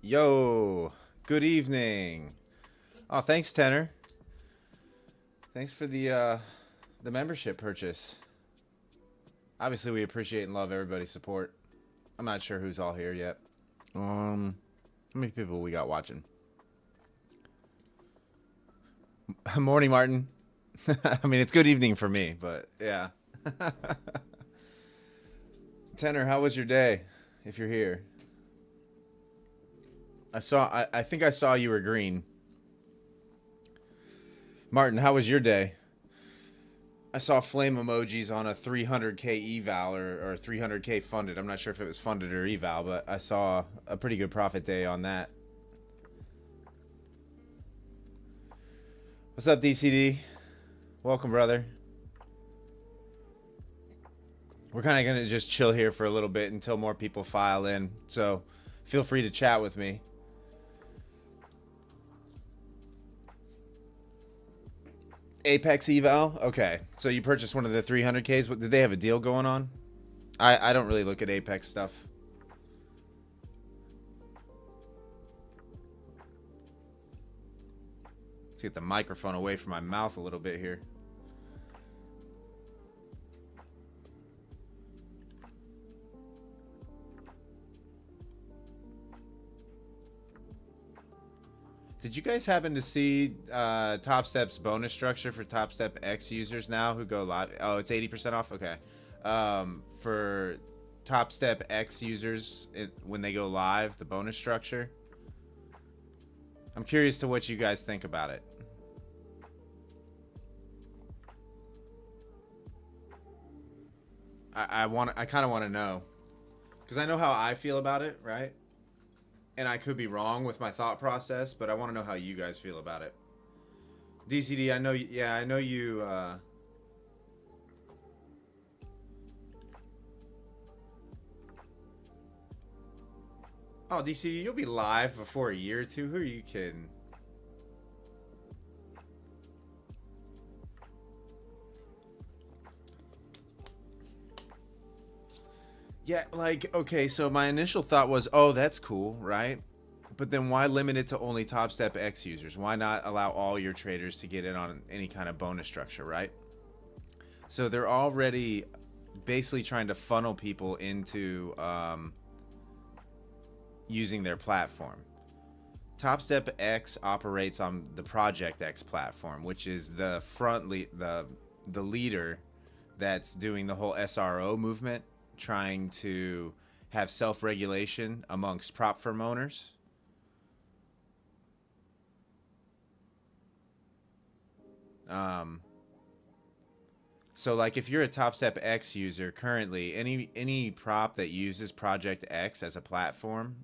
Yo, good evening. Oh, thanks, Tenor. Thanks for the membership purchase. Obviously, we appreciate and love everybody's support. I'm not sure who's all here yet. How many people we got watching? Morning, Martin. I mean, it's good evening for me, but yeah. Tenor, how was your day? If you're here, I think I saw you were green. Martin, how was your day? I saw flame emojis on a 300k eval or 300k funded. I'm not sure if it was funded or eval, but I saw a pretty good profit day on that. What's up, DCD? Welcome, brother. We're kind of going to just chill here for a little bit until more people file in. So feel free to chat with me. Apex eval? Okay. So you purchased one of the 300Ks. Did they have a deal going on? I don't really look at Apex stuff. Let's get the microphone away from my mouth a little bit here. Did you guys happen to see Top Step's bonus structure for Top Step X users now who go live? Oh, it's 80% off? Okay. For Top Step X users, when they go live, the bonus structure. I'm curious to what you guys think about it. I kind of want to know. Because I know how I feel about it, right? And I could be wrong with my thought process, but I want to know how you guys feel about it. DCD, I know, yeah, I know you, Oh, DCD, you'll be live before a year or two? Who are you kidding? Yeah, like, okay, so my initial thought was, oh, that's cool, right? But then why limit it to only Top Step X users? Why not allow all your traders to get in on any kind of bonus structure, right? So they're already basically trying to funnel people into using their platform. Top Step X operates on the Project X platform, which is the the leader that's doing the whole SRO movement, trying to have self-regulation amongst prop firm owners. So like if you're a Top Step X user currently, any prop that uses Project X as a platform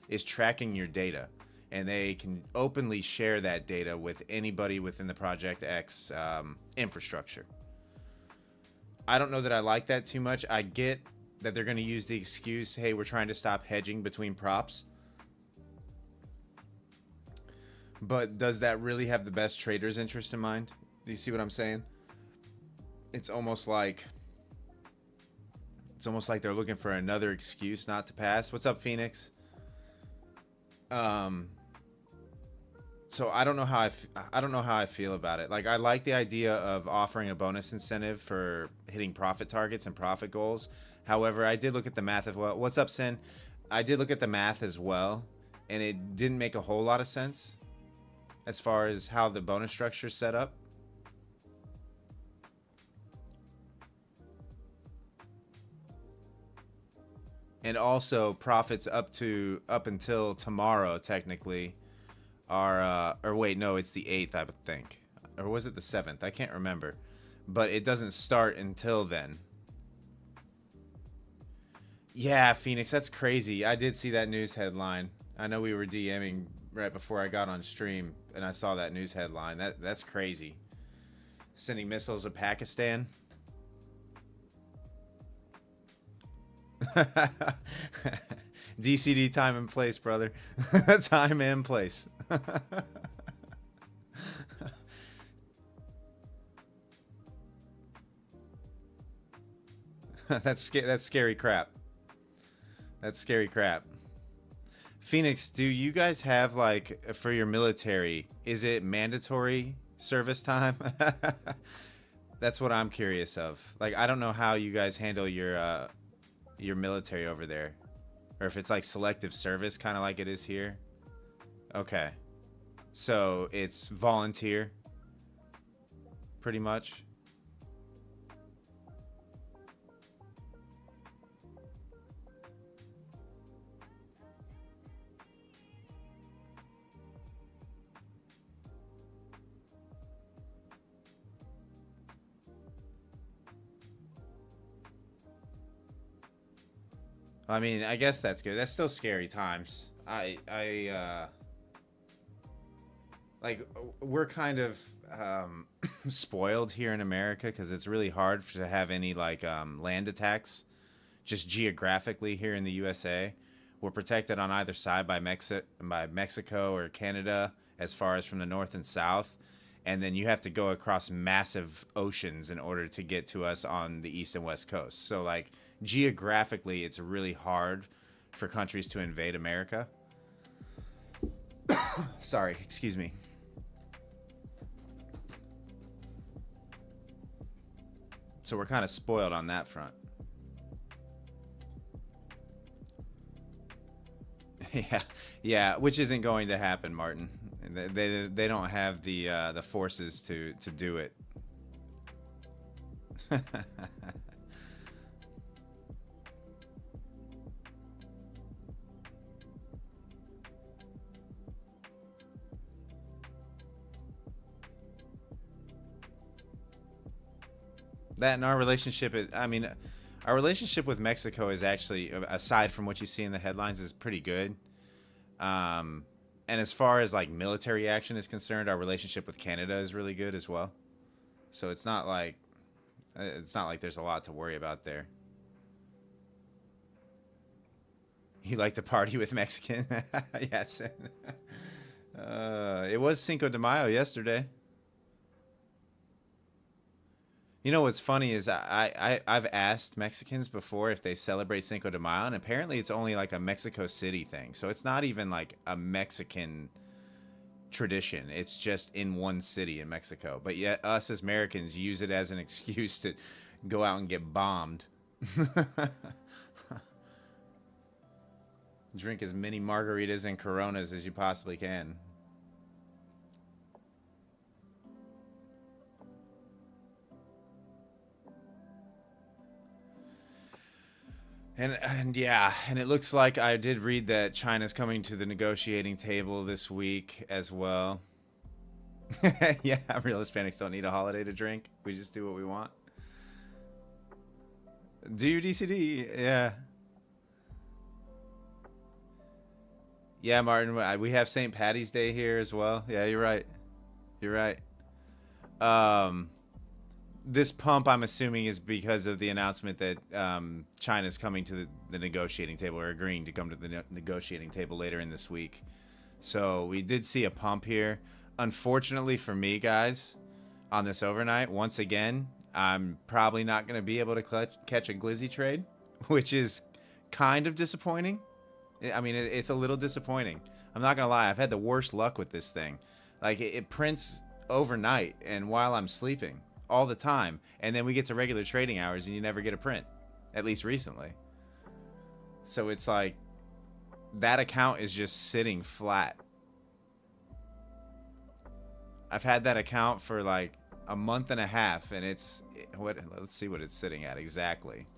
is tracking your data, and they can openly share that data with anybody within the Project X infrastructure. I don't know that I like that too much. I get that they're going to use the excuse, hey, we're trying to stop hedging between props. But does that really have the best trader's interest in mind? Do you see what I'm saying? It's almost like they're looking for another excuse not to pass. What's up, Phoenix? So I don't know how I don't know how I feel about it. Like, I like the idea of offering a bonus incentive for hitting profit targets and profit goals. However, I did look at the math as well. What's up, Sin? I did look at the math as well, and it didn't make a whole lot of sense as far as how the bonus structure is set up. And also profits up until tomorrow technically are or wait, no, it's the 8th, I would think. Or was it the 7th? I can't remember. But it doesn't start until then. Yeah, Phoenix, that's crazy. I did see that news headline. I know we were DMing right before I got on stream, and I saw that news headline. That's crazy. Sending missiles to Pakistan. DCD time and place, brother. Time and place. That's scary crap. That's scary crap. Phoenix, do you guys have like for your military? Is it mandatory service time? That's what I'm curious of. Like, I don't know how you guys handle your military over there, or if it's like selective service, kind of like it is here. Okay, so it's volunteer, pretty much. I mean, I guess that's good. That's still scary times. Like, we're kind of spoiled here in America because it's really hard to have any like land attacks just geographically here in the USA. We're protected on either side by Mexico or Canada as far as from the north and south, and then you have to go across massive oceans in order to get to us on the east and west coast. So like geographically, it's really hard for countries to invade America. Sorry, excuse me. So we're kind of spoiled on that front. Yeah, yeah, which isn't going to happen, Martin. They don't have the forces to do it. That and our relationship is, I mean, our relationship with Mexico is actually, aside from what you see in the headlines, is pretty good. And as far as like military action is concerned, our relationship with Canada is really good as well. So it's not like there's a lot to worry about there. You like to party with Mexican? Yes. It was Cinco de Mayo yesterday. You know what's funny is I've asked Mexicans before if they celebrate Cinco de Mayo, and apparently it's only like a Mexico City thing. So it's not even like a Mexican tradition. It's just in one city in Mexico. But yet us as Americans use it as an excuse to go out and get bombed. Drink as many margaritas and Coronas as you possibly can. And yeah, and it looks like I did read that China's coming to the negotiating table this week as well. Yeah, real Hispanics don't need a holiday to drink. We just do what we want. Do DCD? Yeah. Yeah, Martin, we have St. Patty's Day here as well. Yeah, you're right. You're right. Um, this pump, I'm assuming, is because of the announcement that China's coming to the negotiating table, or agreeing to come to the negotiating table later in this week. So we did see a pump here. Unfortunately for me, guys, on this overnight, once again, I'm probably not going to be able to catch a glizzy trade, which is kind of disappointing. I mean, it's a little disappointing. I'm not going to lie. I've had the worst luck with this thing. Like, it prints overnight and while I'm sleeping all the time. And then we get to regular trading hours and you never get a print, at least recently. So it's like that account is just sitting flat. I've had that account for like a month and a half, and let's see what it's sitting at exactly.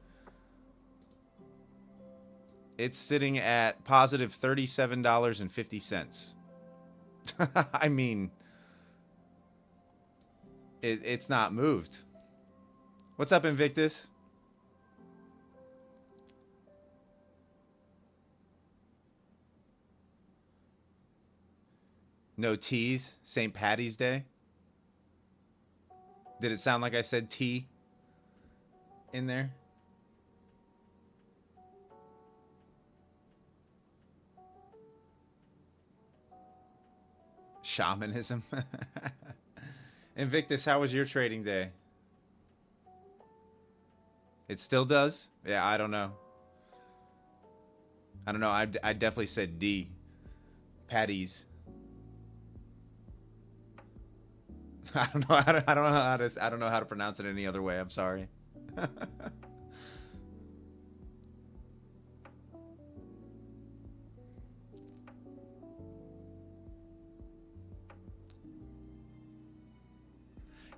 It's sitting at positive $37.50. I mean, it's not moved. What's up, Invictus? No T's? St. Patty's Day? Did it sound like I said T in there? Shamanism. Invictus, how was your trading day? It still does? Yeah, I don't know. I don't know. I definitely said D. Patties. I don't know how to. I don't know how to pronounce it any other way. I'm sorry.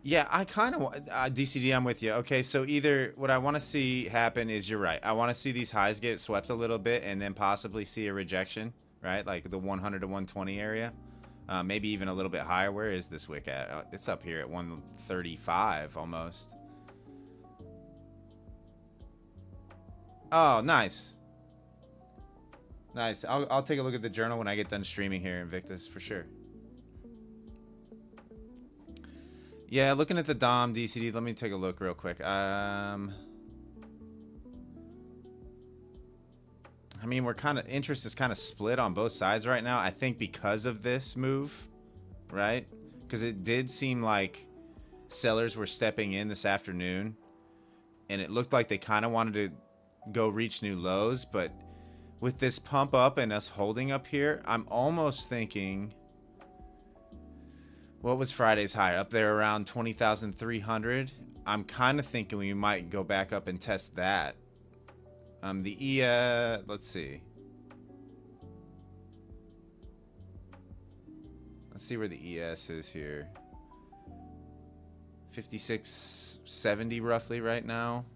Yeah, I kind of DCD. I'm with you. Okay, so either what I want to see happen is you're right. I want to see these highs get swept a little bit and then possibly see a rejection, right? Like the 100 to 120 area, maybe even a little bit higher. Where is this wick at? It's up here at 135 almost. Oh, nice, nice. I'll take a look at the journal when I get done streaming here, Invictus, for sure. Yeah, looking at the DOM DCD, let me take a look real quick. I mean, we're kind of, interest is kind of split on both sides right now. I think because of this move, right? Because it did seem like sellers were stepping in this afternoon, and it looked like they kind of wanted to go reach new lows. But with this pump up and us holding up here, I'm almost thinking, what was Friday's high? Up there around 20,300. I'm kind of thinking we might go back up and test that. Let's see. Let's see where the ES is here. 5670 roughly right now.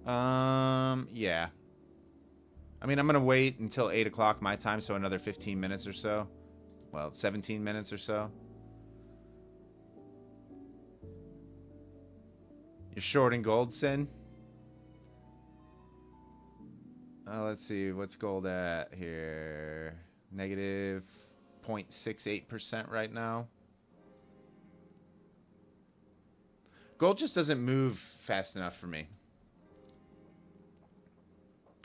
Yeah. I mean, I'm going to wait until 8 o'clock my time, so another 15 minutes or so. Well, 17 minutes or so. You're short in gold, Sin? Let's see. What's gold at here? Negative 0.68% right now. Gold just doesn't move fast enough for me.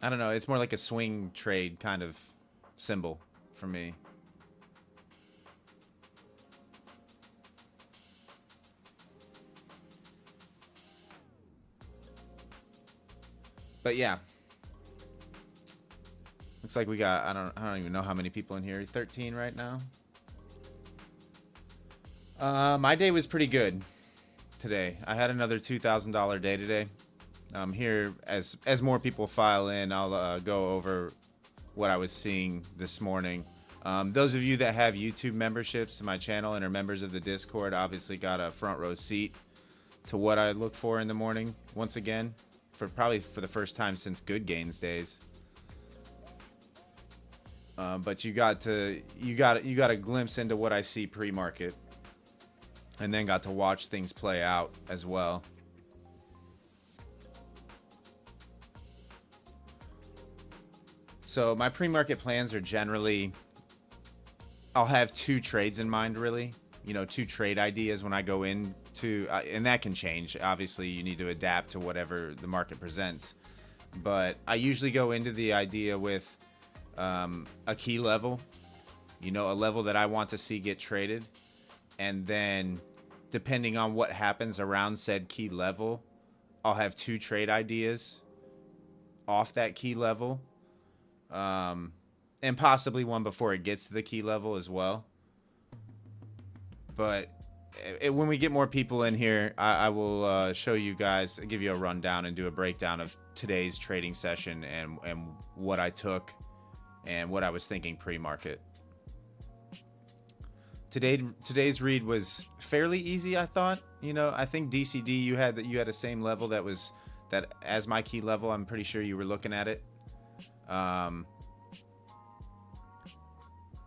I don't know. It's more like a swing trade kind of symbol for me. But yeah, looks like we got, I don't even know how many people in here. 13 right now. My day was pretty good today. I had another $2,000 day today. Here, as more people file in, I'll go over what I was seeing this morning. Those of you that have YouTube memberships to my channel and are members of the Discord obviously got a front row seat to what I look for in the morning. Once again, probably for the first time since Good Gains days. But you got a glimpse into what I see pre-market, and then got to watch things play out as well. So my pre-market plans are generally, I'll have two trades in mind, really. You know, two trade ideas when I go into, and that can change. Obviously, you need to adapt to whatever the market presents. But I usually go into the idea with a key level, you know, a level that I want to see get traded. And then depending on what happens around said key level, I'll have two trade ideas off that key level. And possibly one before it gets to the key level as well. But when we get more people in here, I will show you guys, give you a rundown and do a breakdown of today's trading session and what I took and what I was thinking pre-market. Today's read was fairly easy, I thought. You know, I think DCD you had the same level that as my key level. I'm pretty sure you were looking at it.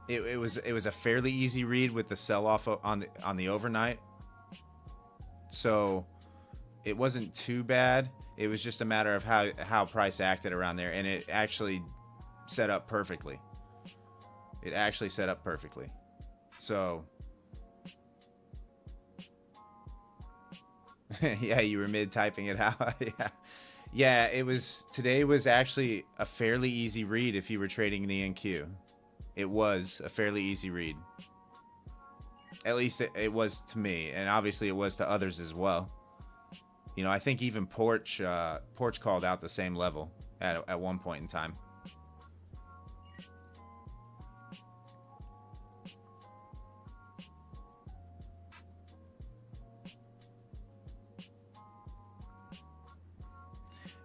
It was a fairly easy read with the sell-off on the overnight, so it wasn't too bad. It was just a matter of how price acted around there, and it actually set up perfectly. So yeah, you were mid typing it out. Yeah, today was actually a fairly easy read if you were trading the NQ. It was a fairly easy read. At least it was to me, and obviously it was to others as well. You know, I think even Porch called out the same level at one point in time.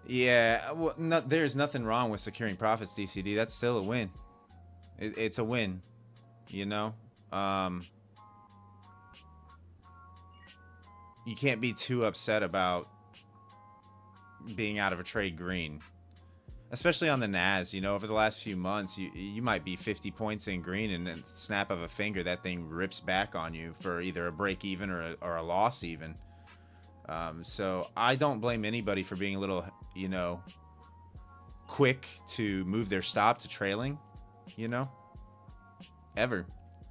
Yeah, well, there's nothing wrong with securing profits, DCD. That's still a win. It's a win, you know? Um, you can't be too upset about being out of a trade green. Especially on the NAS, you know, over the last few months, you might be 50 points in green, and then snap of a finger, that thing rips back on you for either a break even or a loss even. So I don't blame anybody for being a little, you know, quick to move their stop to trailing, you know, ever.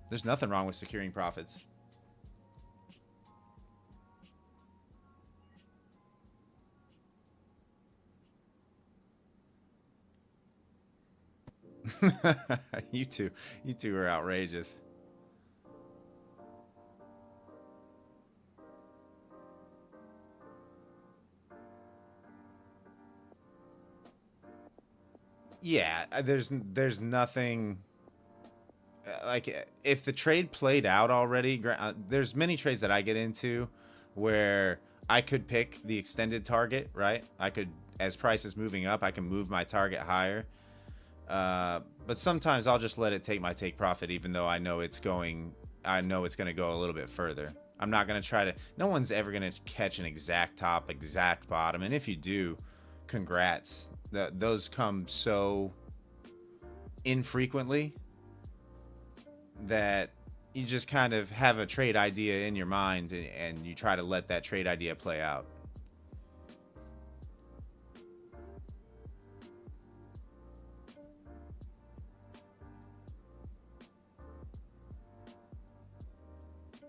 There's nothing wrong with securing profits. you two are outrageous. Yeah, there's nothing like if the trade played out already. There's many trades that I get into where I could pick the extended target, right? I could, as price is moving up, I can move my target higher. But sometimes I'll just let it take my take profit, even though I know it's going to go a little bit further. I'm not going to try to, no one's ever going to catch an exact top, exact bottom. And if you do, congrats. Those come so infrequently that you just kind of have a trade idea in your mind and you try to let that trade idea play out.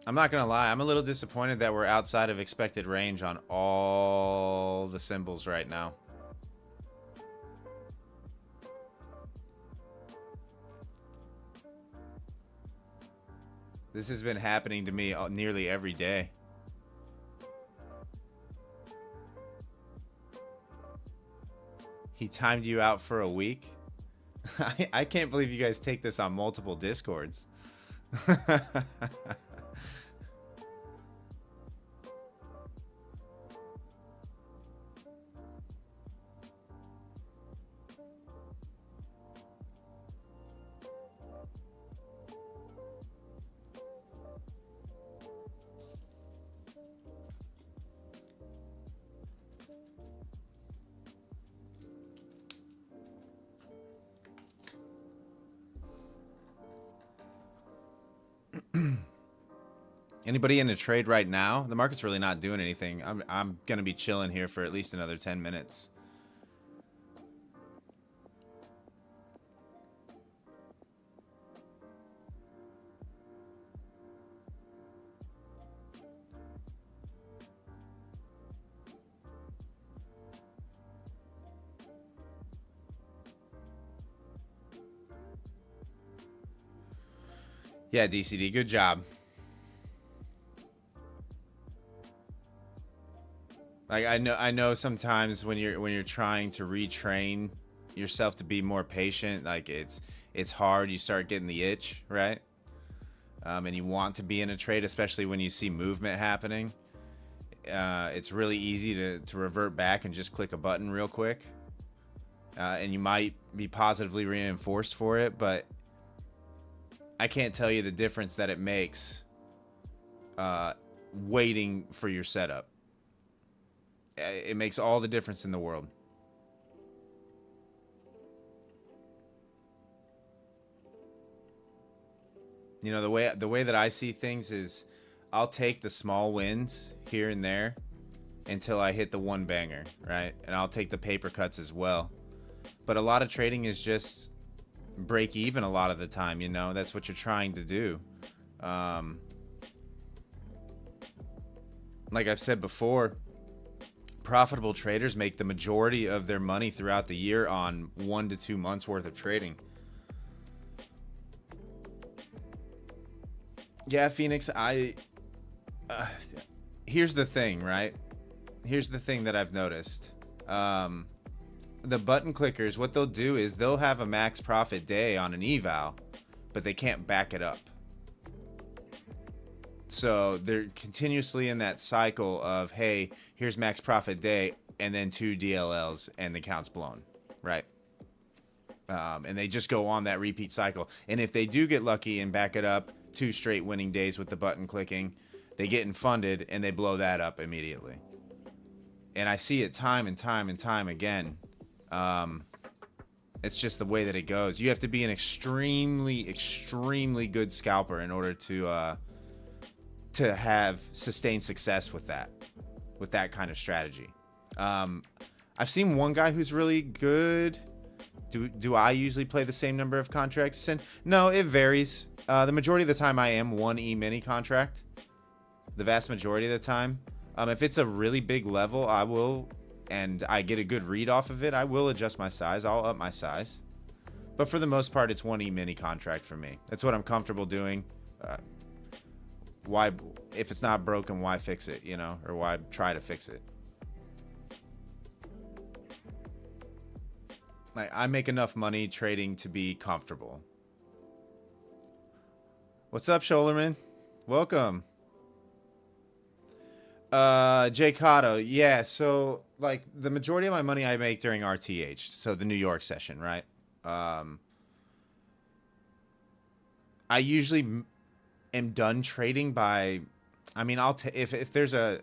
I'm not gonna lie, I'm a little disappointed that we're outside of expected range on all the symbols right now. This has been happening to me nearly every day. He timed you out for a week? I can't believe you guys take this on multiple discords. Anybody in a trade right now? The market's really not doing anything. I'm gonna be chilling here for at least another 10 minutes. Yeah, DCD, good job. Like I know sometimes when you're trying to retrain yourself to be more patient, like it's hard. You start getting the itch, right? And you want to be in a trade, especially when you see movement happening. It's really easy to revert back and just click a button real quick. And you might be positively reinforced for it, but I can't tell you the difference that it makes waiting for your setup. It makes all the difference in the world. You know, the way that I see things is I'll take the small wins here and there until I hit the one banger, right? And I'll take the paper cuts as well. But a lot of trading is just break even a lot of the time, you know? That's what you're trying to do. Like I've said before, profitable traders make the majority of their money throughout the year on 1 to 2 months worth of trading. Yeah, Phoenix, here's the thing, right? Here's the thing that I've noticed. The button clickers, what they'll do is they'll have a max profit day on an eval, but they can't back it up. So they're continuously in that cycle of, hey, here's max profit day. and then 2 DLLs, and the count's blown, right? And they just go on that repeat cycle. And if they do get lucky and back it up 2 straight winning days with the button clicking, they get funded and they blow that up immediately. And I see it time and time and time again. It's just the way that it goes. You have to be an extremely, extremely good scalper in order to have sustained success with that kind of strategy. I've seen one guy who's really good. Do I usually play the same number of contracts? And no, it varies. The majority of the time I am 1 E-mini contract. The vast majority of the time. If it's a really big level, I will, and I get a good read off of it, I will adjust my size. I'll up my size. But for the most part, it's 1 E-mini contract for me. That's what I'm comfortable doing. Why, if it's not broken, why fix it, you know? Or why try to fix it? Like, I make enough money trading to be comfortable. What's up, Shoulderman? Welcome. Jay Cotto, yeah, so like the majority of my money I make during RTH, so the New York session, right? I usually am done trading by, I mean, if there's a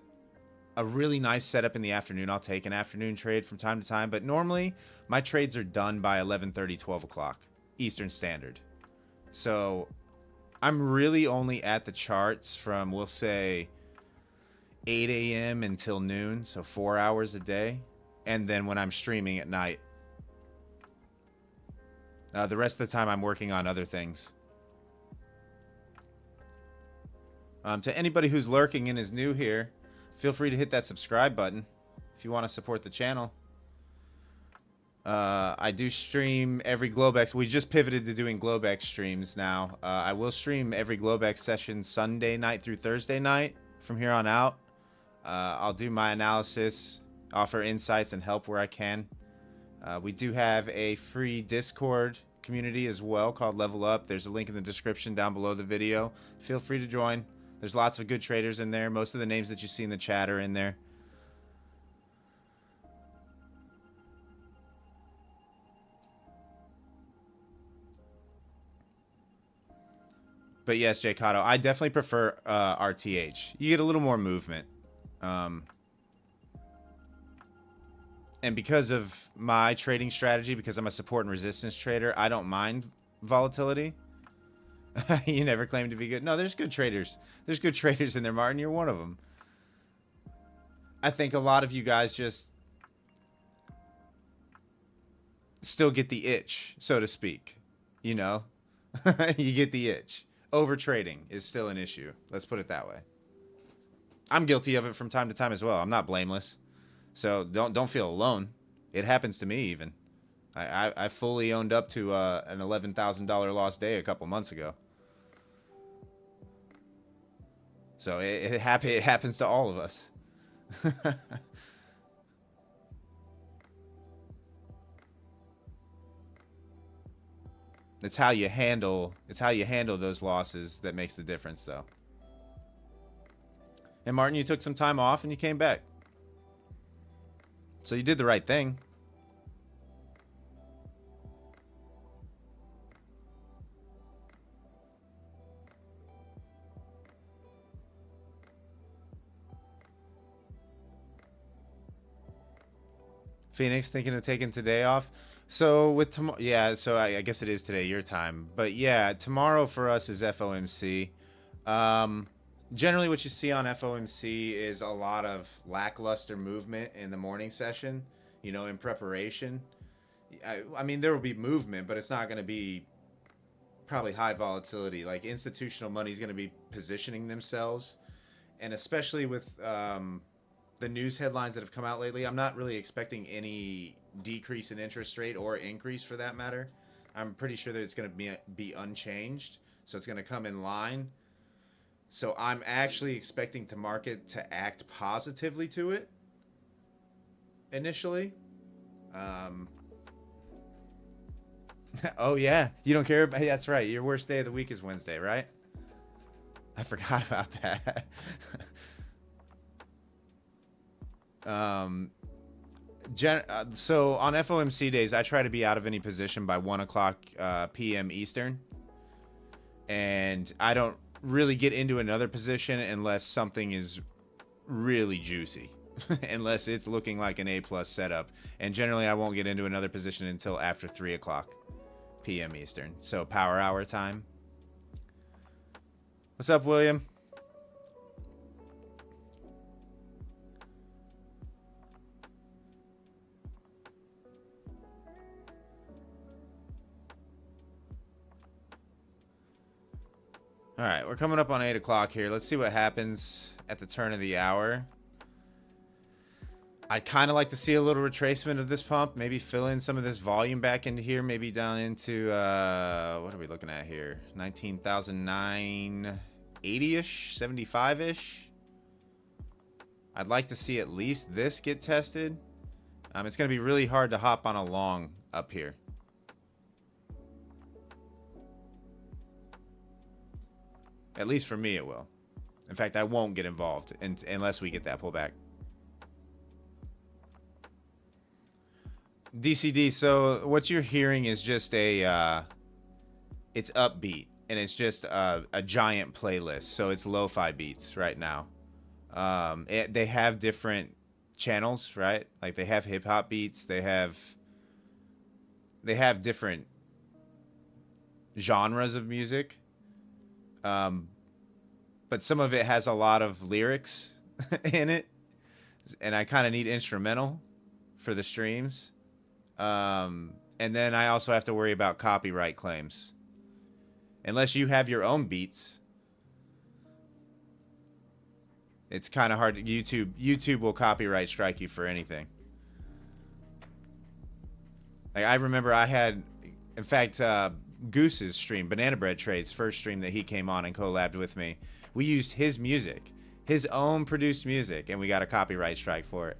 really nice setup in the afternoon, I'll take an afternoon trade from time to time, but normally my trades are done by 11:30, 12 o'clock Eastern Standard. So I'm really only at the charts from, we'll say, 8 a.m. until noon, so 4 hours a day, and then when I'm streaming at night. The rest of the time I'm working on other things. To anybody who's lurking and is new here, feel free to hit that subscribe button if you want to support the channel. I do stream every Globex. We just pivoted to doing Globex streams now. I will stream every Globex session Sunday night through Thursday night from here on out. I'll do my analysis, offer insights, and help where I can. We do have a free Discord community as well called Level Up. There's a link in the description down below the video. Feel free to join. There's lots of good traders in there. Most of the names that you see in the chat are in there. But yes, Jay Cotto, I definitely prefer RTH. You get a little more movement. And because of my trading strategy, because I'm a support and resistance trader, I don't mind volatility. You never claim to be good. No, there's good traders. There's good traders in there, Martin. You're one of them. I think a lot of you guys just still get the itch, so to speak. You know? You get the itch. Over trading is still an issue. Let's put it that way. I'm guilty of it from time to time as well. I'm not blameless. So don't feel alone. It happens to me even. I fully owned up to an $11,000 lost day a couple months ago. So it happens to all of us. It's how you handle those losses that makes the difference, though. And Martin, you took some time off and you came back. So you did the right thing. Phoenix thinking of taking today off. So with tomorrow, yeah, so I guess it is today your time. But yeah, tomorrow for us is FOMC. Generally what you see on FOMC is a lot of lackluster movement in the morning session, you know, in preparation. I mean, there will be movement, but it's not going to be probably high volatility. Like institutional money is going to be positioning themselves. And especially with the news headlines that have come out lately, I'm not really expecting any decrease in interest rate or increase for that matter. I'm pretty sure that it's going to be unchanged. So it's going to come in line. So I'm actually expecting the market to act positively to it initially. Oh, yeah. You don't care about... Hey, that's right. Your worst day of the week is Wednesday, right? I forgot about that. So on FOMC days, I try to be out of any position by 1 o'clock p.m. Eastern. And I don't really get into another position unless something is really juicy. Unless it's looking like an A+ setup. And generally, I won't get into another position until after 3 o'clock p.m. Eastern. So power hour time. What's up, William? All right, we're coming up on 8 o'clock here. Let's see what happens at the turn of the hour. I'd kind of like to see a little retracement of this pump. Maybe fill in some of this volume back into here. Maybe down into, what are we looking at here? 19,980-ish? 75-ish? I'd like to see at least this get tested. It's going to be really hard to hop on a long up here. At least for me, it will. In fact, I won't get involved unless we get that pullback. DCD, so what you're hearing is just a, it's upbeat, and it's just a giant playlist. So it's lo-fi beats right now. They have different channels, right? Like they have hip-hop beats. They have different genres of music. But some of it has a lot of lyrics in it. And I kind of need instrumental for the streams. And then I also have to worry about copyright claims. Unless you have your own beats. It's kind of hard. YouTube will copyright strike you for anything. Like I remember I had, in fact, Goose's stream, Banana Bread Trade's first stream that he came on and collabed with me. We used his music, his own produced music, and we got a copyright strike for it.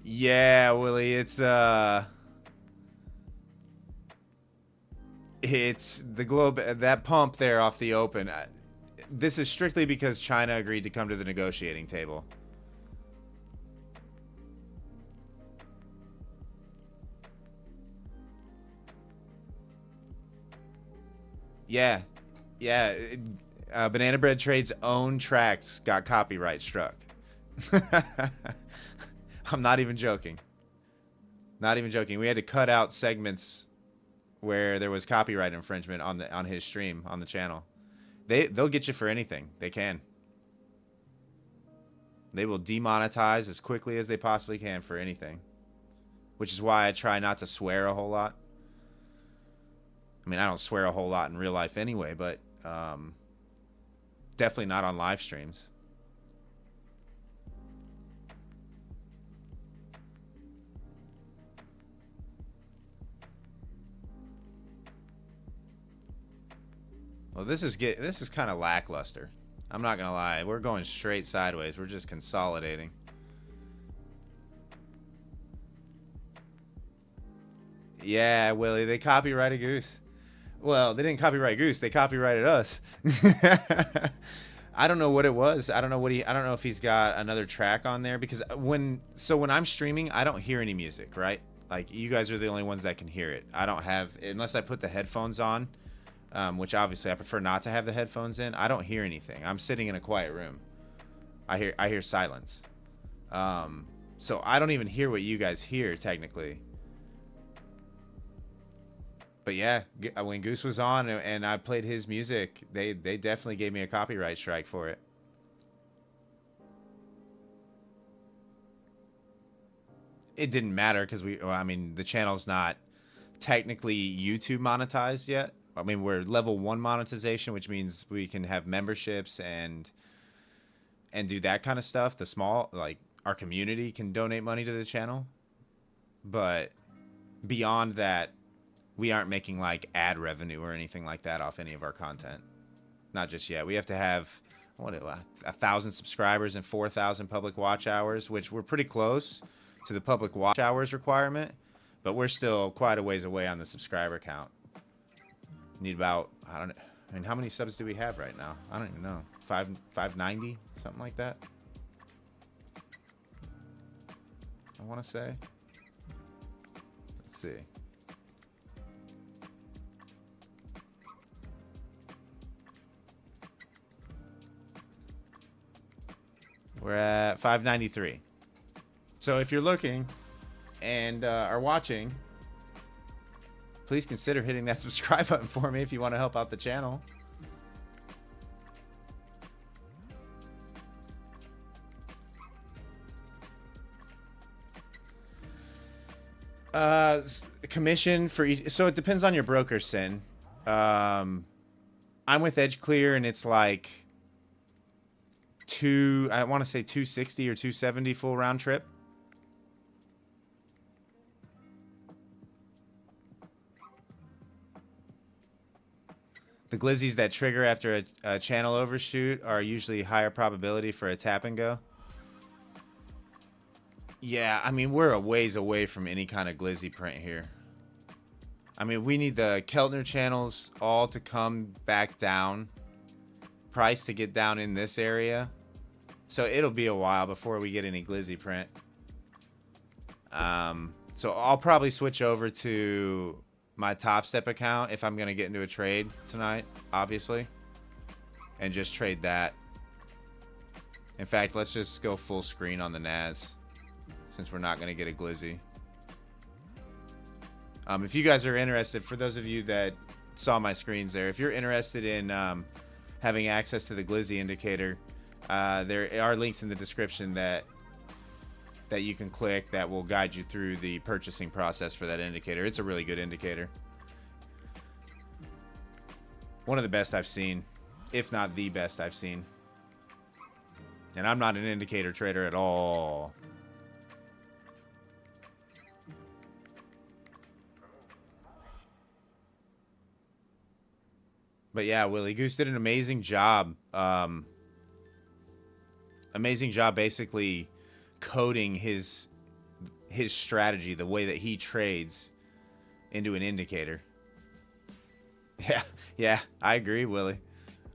Yeah, Willie, it's the globe, that pump there off the open. This is strictly because China agreed to come to the negotiating table. Yeah. Banana Bread Trade's own tracks got copyright struck. I'm not even joking. Not even joking. We had to cut out segments where there was copyright infringement on his stream on the channel. They'll get you for anything. They can. They will demonetize as quickly as they possibly can for anything. Which is why I try not to swear a whole lot. I mean, I don't swear a whole lot in real life anyway, but definitely not on live streams. Well, this is kind of lackluster. I'm not gonna lie. We're going straight sideways. We're just consolidating. Yeah, Willie, they copyrighted Goose. Well, they didn't copyright Goose. They copyrighted us. I don't know what it was. I don't know if he's got another track on there because when I'm streaming, I don't hear any music, right? Like you guys are the only ones that can hear it. I don't have, unless I put the headphones on, which obviously I prefer not to have the headphones in. I don't hear anything. I'm sitting in a quiet room. I hear silence. So I don't even hear what you guys hear technically. But yeah, when Goose was on and I played his music, they definitely gave me a copyright strike for it. It didn't matter because I mean, the channel's not technically YouTube monetized yet. I mean, we're level 1 monetization, which means we can have memberships and do that kind of stuff. The small, like our community can donate money to the channel. But beyond that, we aren't making like ad revenue or anything like that off any of our content. Not just yet. We have to have 1,000 subscribers and 4,000 public watch hours, which we're pretty close to the public watch hours requirement, but we're still quite a ways away on the subscriber count. Need about, I mean, how many subs do we have right now? I don't even know. 590, something like that. want to say. Let's see. We're at 593. So if you're looking and are watching, please consider hitting that subscribe button for me if you want to help out the channel. Commission for each, so it depends on your broker, Sin. I'm with EdgeClear and it's like I want to say 260 or 270 full round trip. The glizzies that trigger after a channel overshoot are usually higher probability for a tap and go. Yeah, I mean, we're a ways away from any kind of glizzy print here. I mean, we need the Keltner channels all to come back down. Price to get down in this area. So it'll be a while before we get any glizzy print. So I'll probably switch over to my Top Step account if I'm going to get into a trade tonight, obviously. And just trade that. In fact, let's just go full screen on the NAS. Since we're not going to get a glizzy. If you guys are interested, for those of you that saw my screens there, if you're interested in having access to the glizzy indicator, there are links in the description that you can click that will guide you through the purchasing process for that indicator. It's a really good indicator. One of the best I've seen, if not the best I've seen. And I'm not an indicator trader at all. But yeah, Willie Goose did an amazing job. Amazing job basically coding his strategy, the way that he trades, into an indicator. Yeah, I agree, Willie.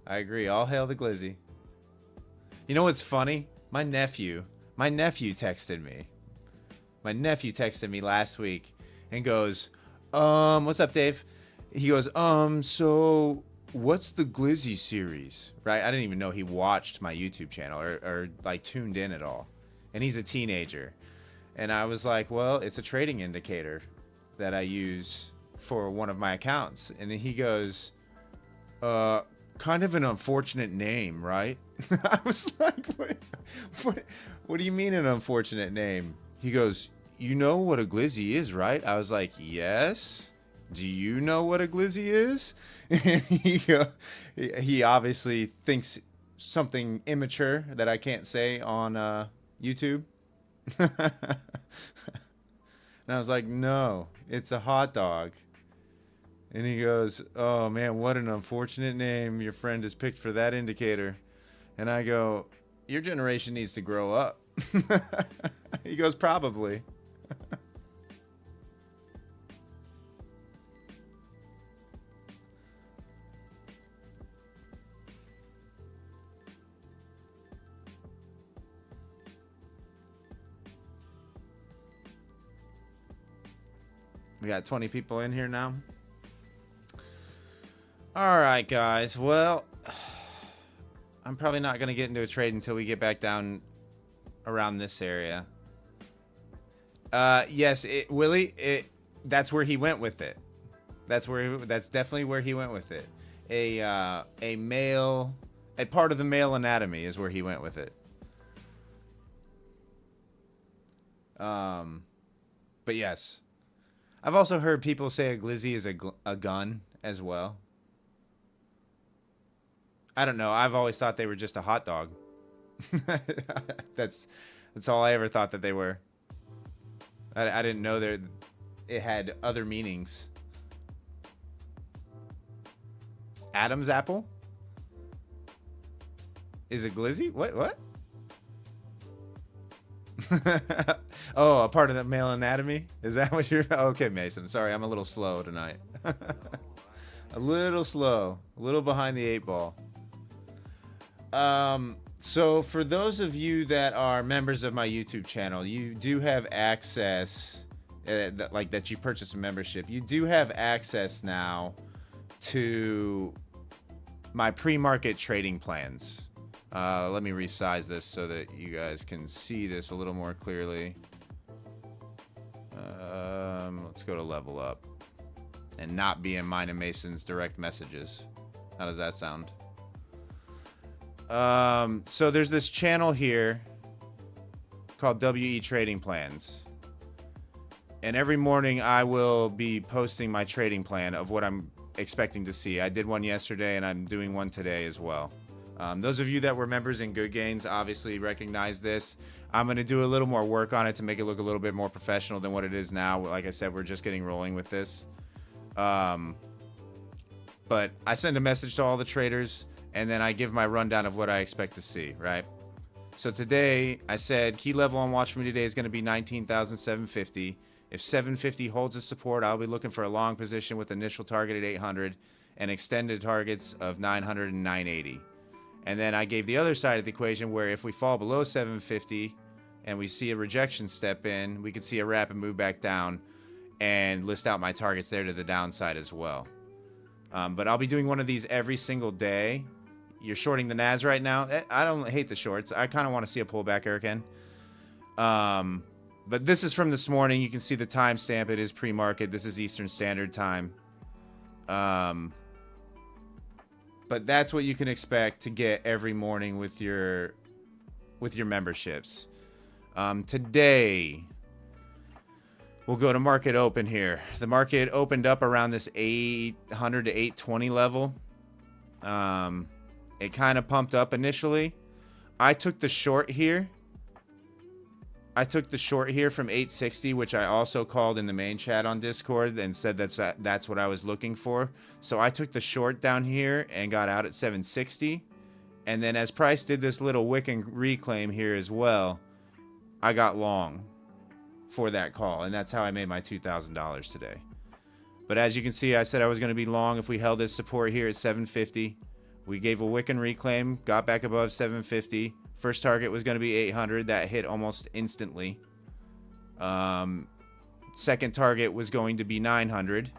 I agree. All hail the glizzy. You know what's funny? My nephew texted me. My nephew texted me last week and goes, what's up, Dave? He goes, so what's the glizzy series? Right? I didn't even know he watched my YouTube channel or like tuned in at all. And he's a teenager. And I was like, well, it's a trading indicator that I use for one of my accounts. And then he goes, kind of an unfortunate name, right? I was like, what do you mean an unfortunate name? He goes, you know what a glizzy is, right? I was like, yes. Do you know what a glizzy is? And he obviously thinks something immature that I can't say on YouTube. And I was like, no, it's a hot dog. And he goes, oh man, what an unfortunate name your friend has picked for that indicator. And I go, your generation needs to grow up. He goes, probably. We got 20 people in here now. All right, guys. Well, I'm probably not going to get into a trade until we get back down around this area. Yes, Willie, that's where he went with it. That's definitely where he went with it. A part of the male anatomy is where he went with it. But yes. I've also heard people say a glizzy is a gun as well. I don't know. I've always thought they were just a hot dog. That's all I ever thought that they were. I didn't know it had other meanings. Adam's apple? Is it glizzy? What? Oh, a part of the male anatomy? Is that what you're... Okay, Mason. Sorry, I'm a little slow tonight. A little slow. A little behind the 8 ball. So for those of you that are members of my YouTube channel, you do have access, that you purchase a membership. You do have access now to my pre-market trading plans. Let me resize this so that you guys can see this a little more clearly. Let's go to level up and not be in mine and Mason's direct messages. How does that sound? So there's this channel here called WE Trading Plans. And every morning I will be posting my trading plan of what I'm expecting to see. I did one yesterday and I'm doing one today as well. Those of you that were members in Good Gains obviously recognize this. I'm going to do a little more work on it to make it look a little bit more professional than what it is now. Like I said, we're just getting rolling with this. But I send a message to all the traders and then I give my rundown of what I expect to see, right? So today I said key level on watch for me today is going to be 19,750. If 750 holds its support, I'll be looking for a long position with initial target at 800 and extended targets of 900 and 980. And then I gave the other side of the equation where if we fall below 750 and we see a rejection step in, we could see a rapid move back down and list out my targets there to the downside as well. But I'll be doing one of these every single day. You're shorting the NAS right now. I don't hate the shorts. I kind of want to see a pullback, Erican. But this is from this morning. You can see the timestamp. It is pre-market. This is Eastern Standard Time. But that's what you can expect to get every morning with your memberships. Today, we'll go to market open here. The market opened up around this 800 to 820 level. It kind of pumped up initially. I took the short here. I took the short here from 860, which I also called in the main chat on Discord and said that's what I was looking for. So I took the short down here and got out at 760. And then as price did this little wick and reclaim here as well, I got long for that call. And that's how I made my $2,000 today. But as you can see, I said I was going to be long if we held this support here at 750. We gave a wick and reclaim, got back above 750. First target was going to be 800. That hit almost instantly. Second target was going to be 900.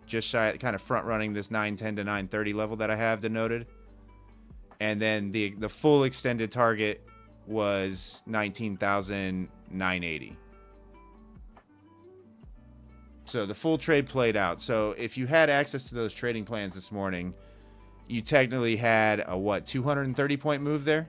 Just shy, kind of front running this 910 to 930 level that I have denoted. And then the full extended target was 19,980. So the full trade played out. So if you had access to those trading plans this morning, you technically had a, what, 230 point move there?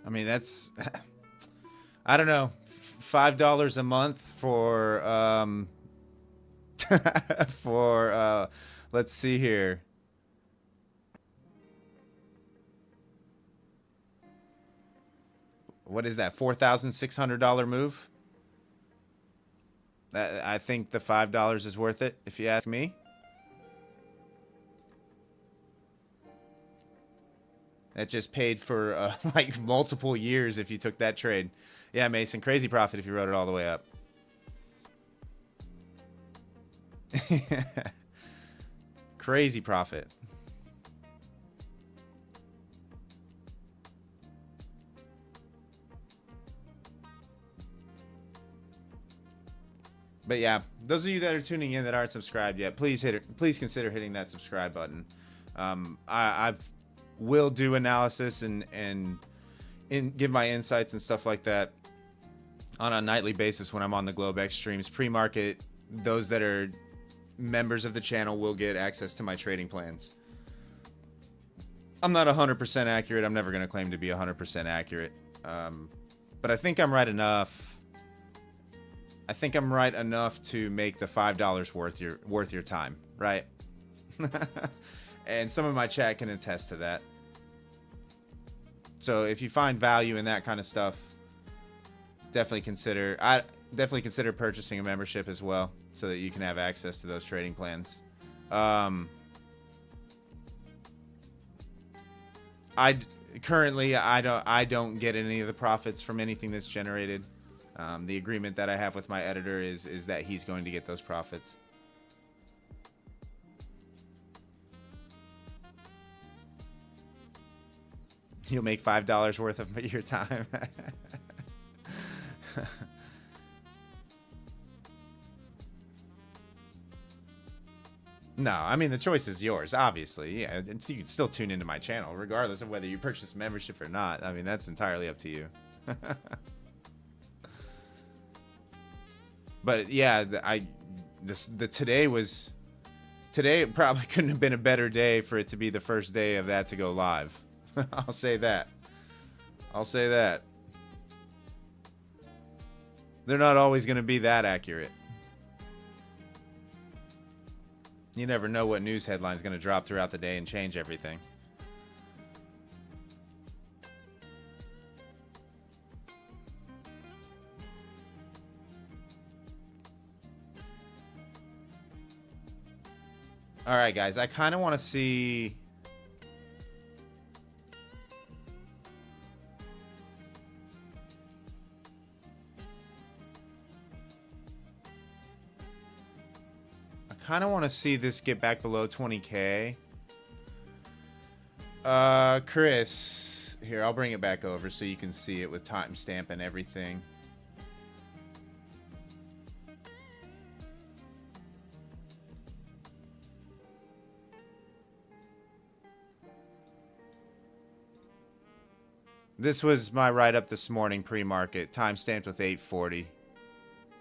I mean, that's, I don't know, $5 a month for, let's see here. What is that, $4,600 move? I think the $5 is worth it, if you ask me. That just paid for like multiple years if you took that trade. Yeah, Mason, crazy profit if you wrote it all the way up. Crazy profit. But yeah, those of you that are tuning in that aren't subscribed yet, please hit it. Please consider hitting that subscribe button. I will do analysis and give my insights and stuff like that on a nightly basis when I'm on the Globex streams. Pre-market, those that are members of the channel will get access to my trading plans. I'm not 100% accurate. I'm never going to claim to be 100% accurate. But I think I'm right enough. I think I'm right enough to make the $5 worth your time, right? And some of my chat can attest to that. So if you find value in that kind of stuff, definitely consider purchasing a membership as well, so that you can have access to those trading plans. I currently I don't get any of the profits from anything that's generated. The agreement that I have with my editor is that he's going to get those profits. You'll make $5 worth of your time. No, I mean, the choice is yours, obviously. Yeah, and so you can still tune into my channel, regardless of whether you purchase membership or not. I mean, that's entirely up to you. But yeah, today probably couldn't have been a better day for it to be the first day of that to go live. I'll say that. I'll say that. They're not always going to be that accurate. You never know what news headline's going to drop throughout the day and change everything. All right, guys. I kind of want to see... kind of want to see this get back below 20K. Chris, here, I'll bring it back over so you can see it with timestamp and everything. This was my write-up this morning, pre-market, timestamped with 840.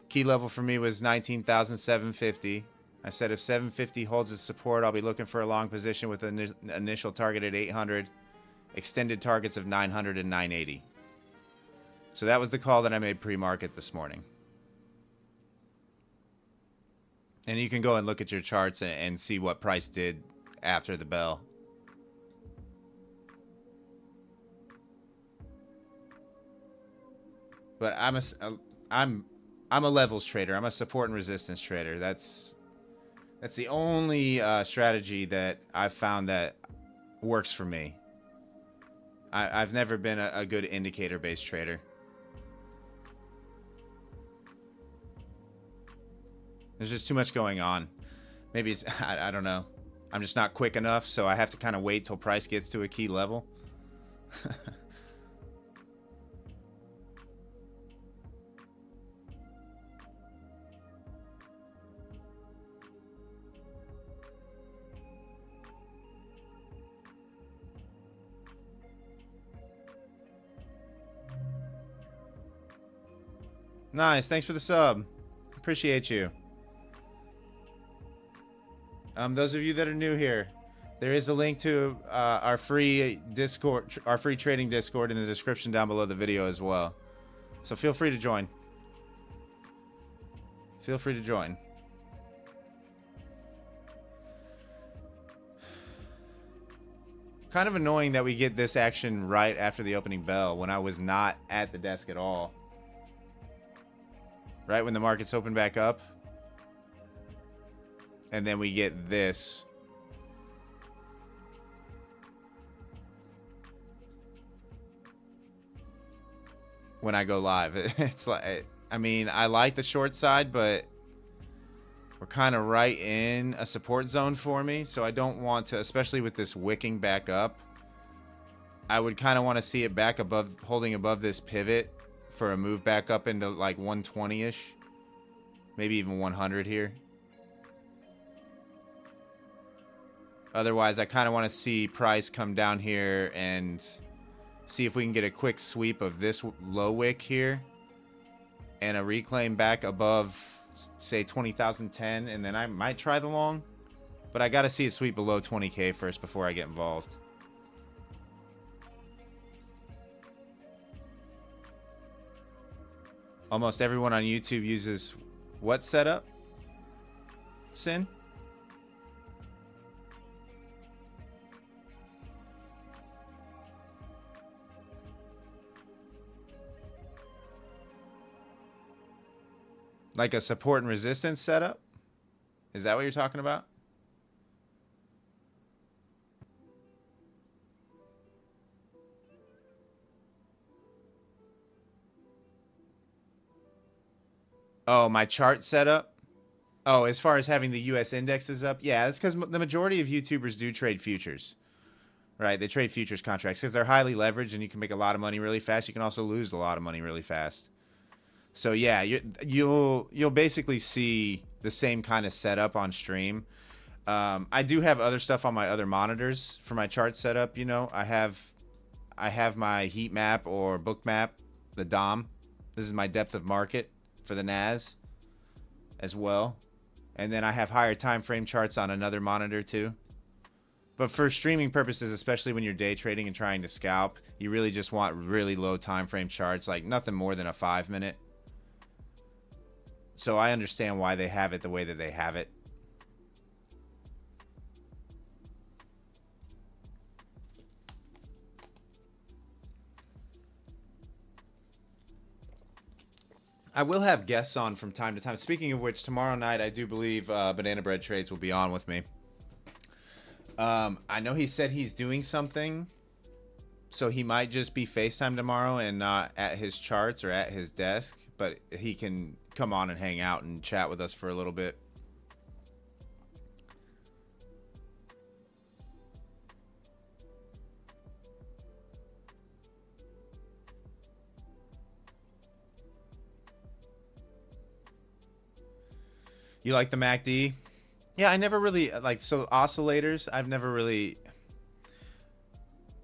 Key level for me was 19,750. I said if 750 holds its support, I'll be looking for a long position with an initial target at 800, extended targets of 900 and 980. So that was the call that I made pre-market this morning. And you can go and look at your charts and see what price did after the bell. But I'm a levels trader. I'm a support and resistance trader. That's the only strategy that I've found that works for me. I've never been a good indicator-based trader. There's just too much going on. Maybe it's, I don't know. I'm just not quick enough, so I have to kind of wait till price gets to a key level. Nice, thanks for the sub. Appreciate you. Those of you that are new here, there is a link to our free Discord, our free trading Discord in the description down below the video as well. So feel free to join. Feel free to join. Kind of annoying that we get this action right after the opening bell when I was not at the desk at all. Right when the markets open back up. And then we get this. When I go live. It's like, I mean, I like the short side, but we're kind of right in a support zone for me. So I don't want to, especially with this wicking back up, I would kind of want to see it back above, holding above this pivot for a move back up into like 120-ish. Maybe even 100 here. Otherwise, I kind of want to see price come down here and see if we can get a quick sweep of this low wick here. And a reclaim back above, say, 20,010. And then I might try the long. But I got to see it sweep below 20K first before I get involved. Almost everyone on YouTube uses what setup? Sin? Like a support and resistance setup? Is that what you're talking about? Oh, my chart setup? Oh, as far as having the US indexes up? Yeah, that's because the majority of YouTubers do trade futures, right? They trade futures contracts because they're highly leveraged and you can make a lot of money really fast. You can also lose a lot of money really fast. So yeah, you'll basically see the same kind of setup on stream. I do have other stuff on my other monitors for my chart setup. You know, I have my heat map or book map, the DOM. This is my depth of market for the NAS as well. And then I have higher time frame charts on another monitor too. But for streaming purposes, especially when you're day trading and trying to scalp, you really just want really low time frame charts, like nothing more than a 5-minute. So I understand why they have it the way that they have it. I will have guests on from time to time. Speaking of which, tomorrow night I do believe Banana Bread Trades will be on with me. I know he said he's doing something, so he might just be FaceTime tomorrow and not at his charts or at his desk, but he can come on and hang out and chat with us for a little bit. You like the MACD? Yeah, I never really like, so oscillators, I've never really,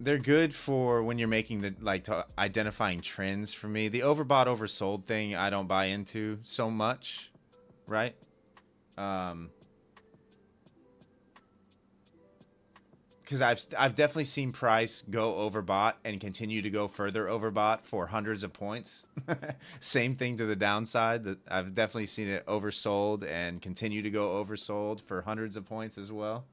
they're good for when you're making the, like, identifying trends for me. The overbought oversold thing I don't buy into so much, right? Because I've definitely seen price go overbought and continue to go further overbought for hundreds of points. Same thing to the downside. That I've definitely seen it oversold and continue to go oversold for hundreds of points as well.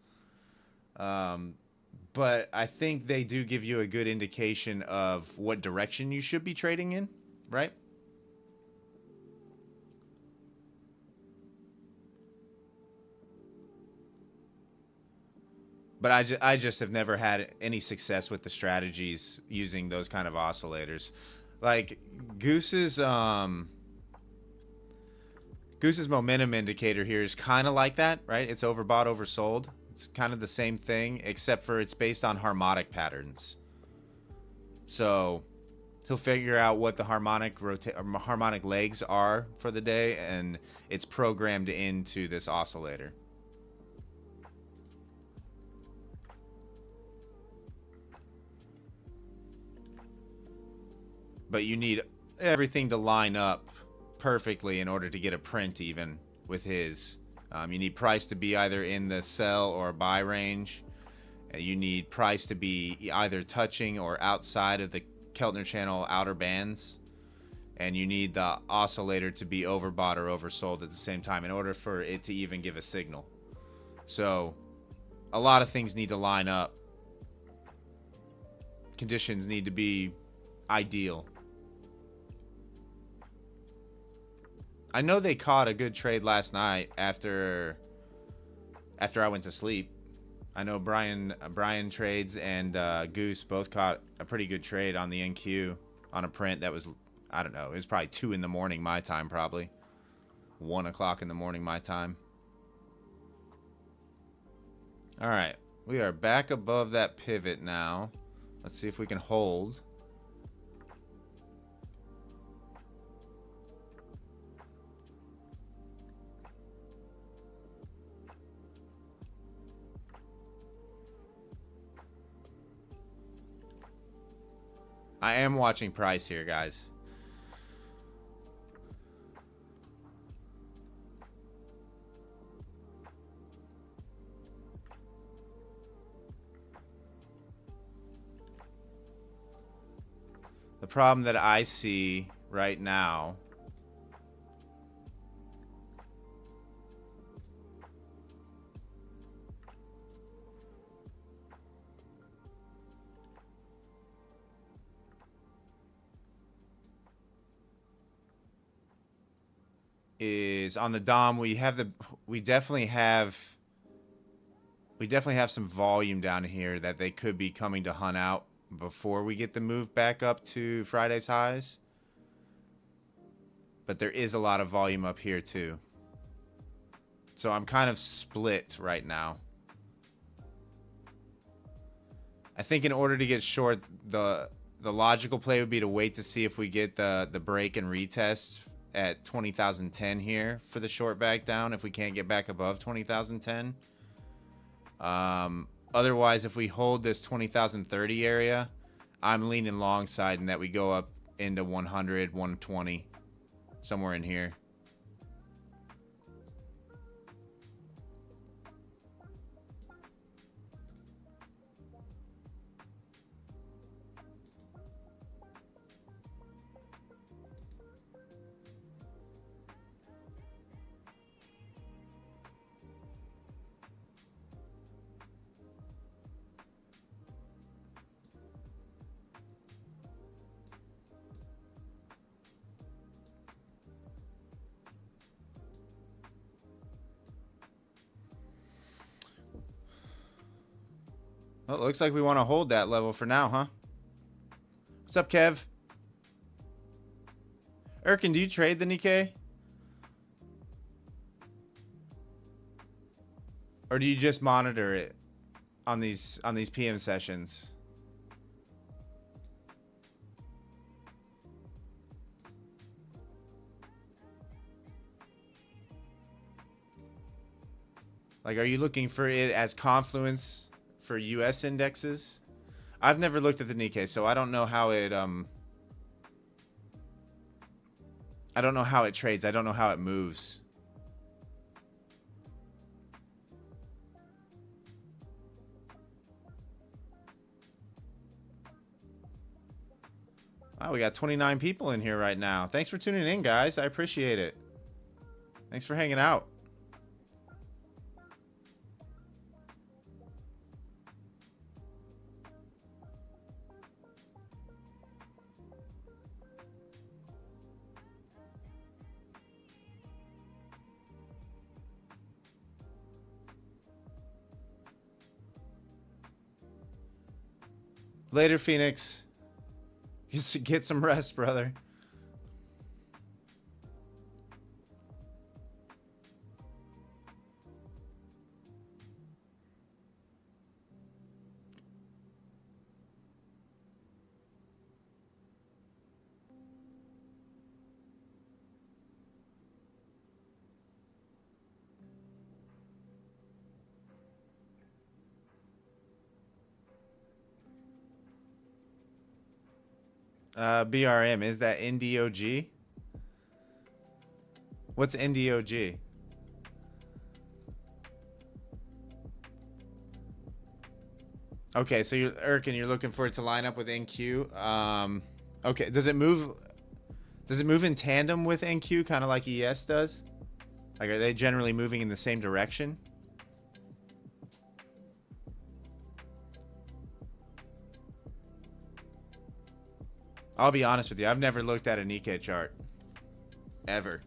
But I think they do give you a good indication of what direction you should be trading in, right? But I just have never had any success with the strategies using those kind of oscillators. Like Goose's momentum indicator here is kind of like that, right? It's overbought, oversold. It's kind of the same thing, except for it's based on harmonic patterns. So he'll figure out what the harmonic legs are for the day, and it's programmed into this oscillator. But you need everything to line up perfectly in order to get a print even with his. You need price to be either in the sell or buy range. You need price to be either touching or outside of the Keltner channel outer bands. And you need the oscillator to be overbought or oversold at the same time in order for it to even give a signal. So a lot of things need to line up. Conditions need to be ideal. I know they caught a good trade last night after I went to sleep. I know Brian Trades and Goose both caught a pretty good trade on the NQ on a print that was, I don't know, it was probably 2 in the morning my time, probably 1 o'clock in the morning my time. All right, we are back above that pivot now. Let's see if we can hold. I am watching price here, guys. The problem that I see right now is on the DOM. We definitely have some volume down here that they could be coming to hunt out before we get the move back up to Friday's highs. But there is a lot of volume up here too. So I'm kind of split right now. I think in order to get short, the logical play would be to wait to see if we get the break and retest at 20,010 here for the short back down, if we can't get back above 20,010. Otherwise, if we hold this 20,030 area, I'm leaning long side and that we go up into 100, 120, somewhere in here. Well, it looks like we want to hold that level for now, huh? What's up, Kev? Erkin, do you trade the Nikkei? Or do you just monitor it on these PM sessions? Like, are you looking for it as confluence for US indexes? I've never looked at the Nikkei, so I don't know how it trades. I don't know how it moves. Wow, we got 29 people in here right now. Thanks for tuning in, guys. I appreciate it. Thanks for hanging out. Later, Phoenix. Get some rest, brother. BRM, is that NDOG? What's NDOG? Okay, so you're Erkin, you're looking for it to line up with NQ. Okay, does it move in tandem with NQ, kind of like ES does? Like, are they generally moving in the same direction? I'll be honest with you, I've never looked at a Nikkei chart. Ever.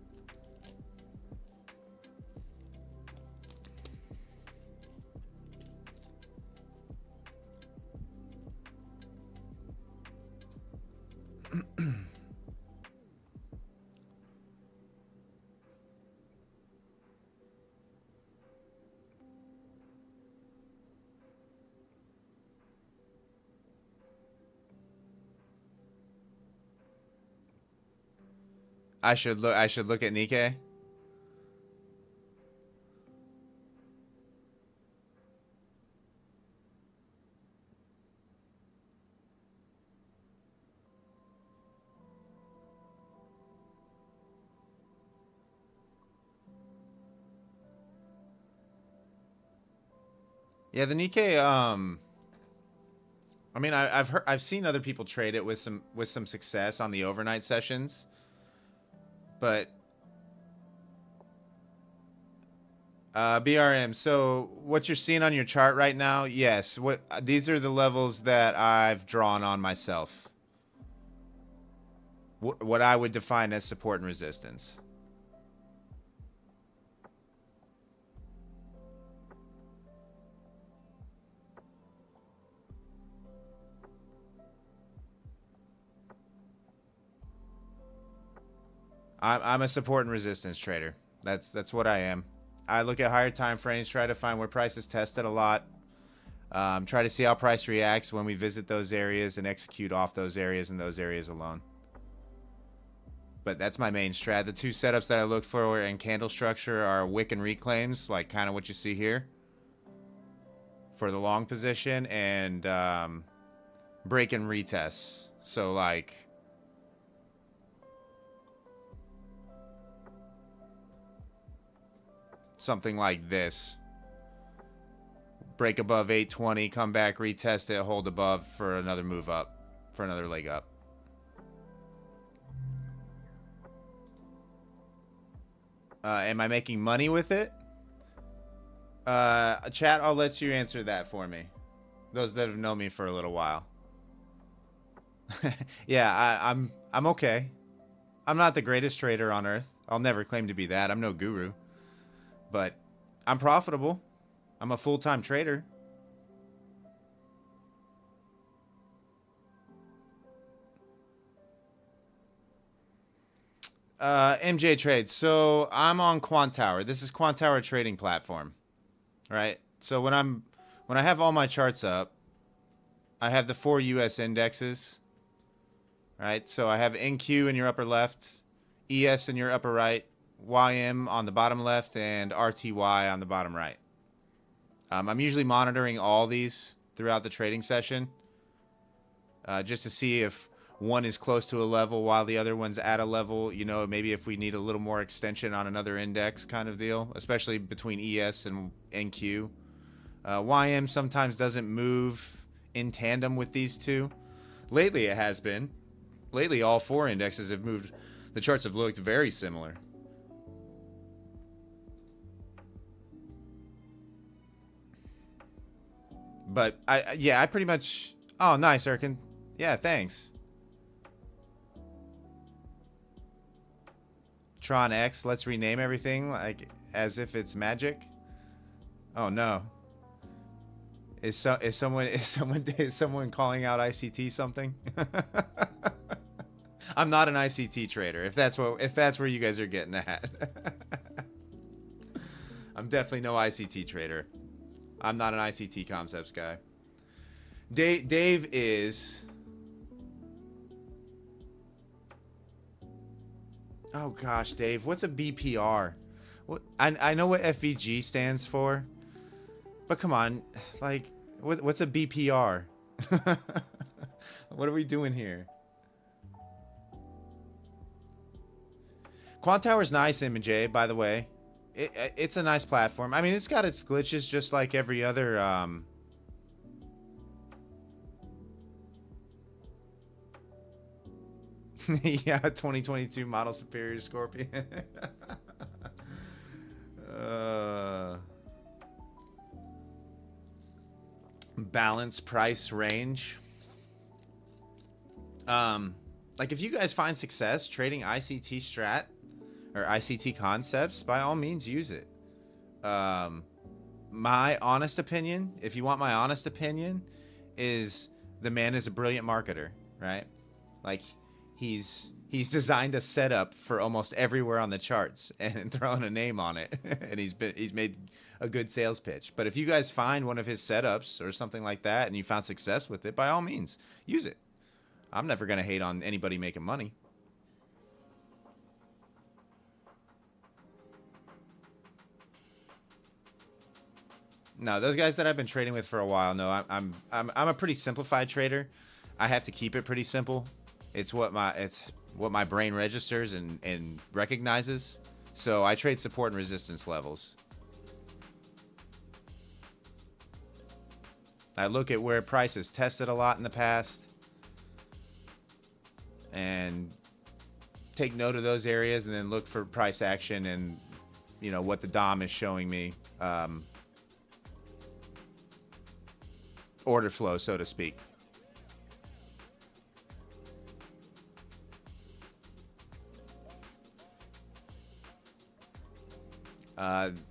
I should look at Nikkei. Yeah, the Nikkei I mean, I've seen other people trade it with some success on the overnight sessions. But BRM, so what you're seeing on your chart right now, yes, these are the levels that I've drawn on myself. What I would define as support and resistance. I'm a support and resistance trader. That's what I am. I look at higher time frames, try to find where price is tested a lot. Try to see how price reacts when we visit those areas and execute off those areas and those areas alone. But that's my main strat. The two setups that I look for in candle structure are wick and reclaims, like kind of what you see here for the long position, and break and retests. So like something like this. Break above 820, come back, retest it, hold above for another move up, for another leg up. Am I making money with it? Chat, I'll let you answer that for me. Those that have known me for a little while. Yeah, I'm okay. I'm not the greatest trader on earth. I'll never claim to be that. I'm no guru. But I'm profitable. I'm a full-time trader. MJ Trades. So I'm on Quant Tower. This is Quant Tower trading platform, right? So when I have all my charts up, I have the 4 US indexes, right? So I have NQ in your upper left, ES in your upper right, YM on the bottom left, and RTY on the bottom right. I'm usually monitoring all these throughout the trading session, just to see if one is close to a level while the other one's at a level. You know, maybe if we need a little more extension on another index kind of deal, especially between ES and NQ. YM sometimes doesn't move in tandem with these two. Lately it has been. Lately all 4 indexes have moved. The charts have looked very similar. But I pretty much. Oh, nice, Erkin. Yeah, thanks. Tron X. Let's rename everything like as if it's magic. Oh no. Is someone calling out ICT something? I'm not an ICT trader. If that's where you guys are getting at. I'm definitely no ICT trader. I'm not an ICT concepts guy. Dave is. Oh gosh, Dave, what's a BPR? What I know what FVG stands for, but come on, like, what's a BPR? What are we doing here? Quant Tower's nice, MJ, by the way. It's a nice platform. I mean, it's got its glitches just like every other yeah, 2022 model superior Scorpion. Balance price range. Like if you guys find success trading ICT strat or ICT concepts, by all means use it. My honest opinion, if you want my honest opinion, is the man is a brilliant marketer, right? Like he's designed a setup for almost everywhere on the charts and thrown a name on it, and he's made a good sales pitch. But if you guys find one of his setups or something like that and you found success with it, by all means use it. I'm never gonna hate on anybody making money. No, those guys that I've been trading with for a while, no, I'm a pretty simplified trader. I have to keep it pretty simple. It's what my brain registers and recognizes. So I trade support and resistance levels. I look at where price is tested a lot in the past and take note of those areas, and then look for price action and, you know, what the DOM is showing me. Order flow, so to speak.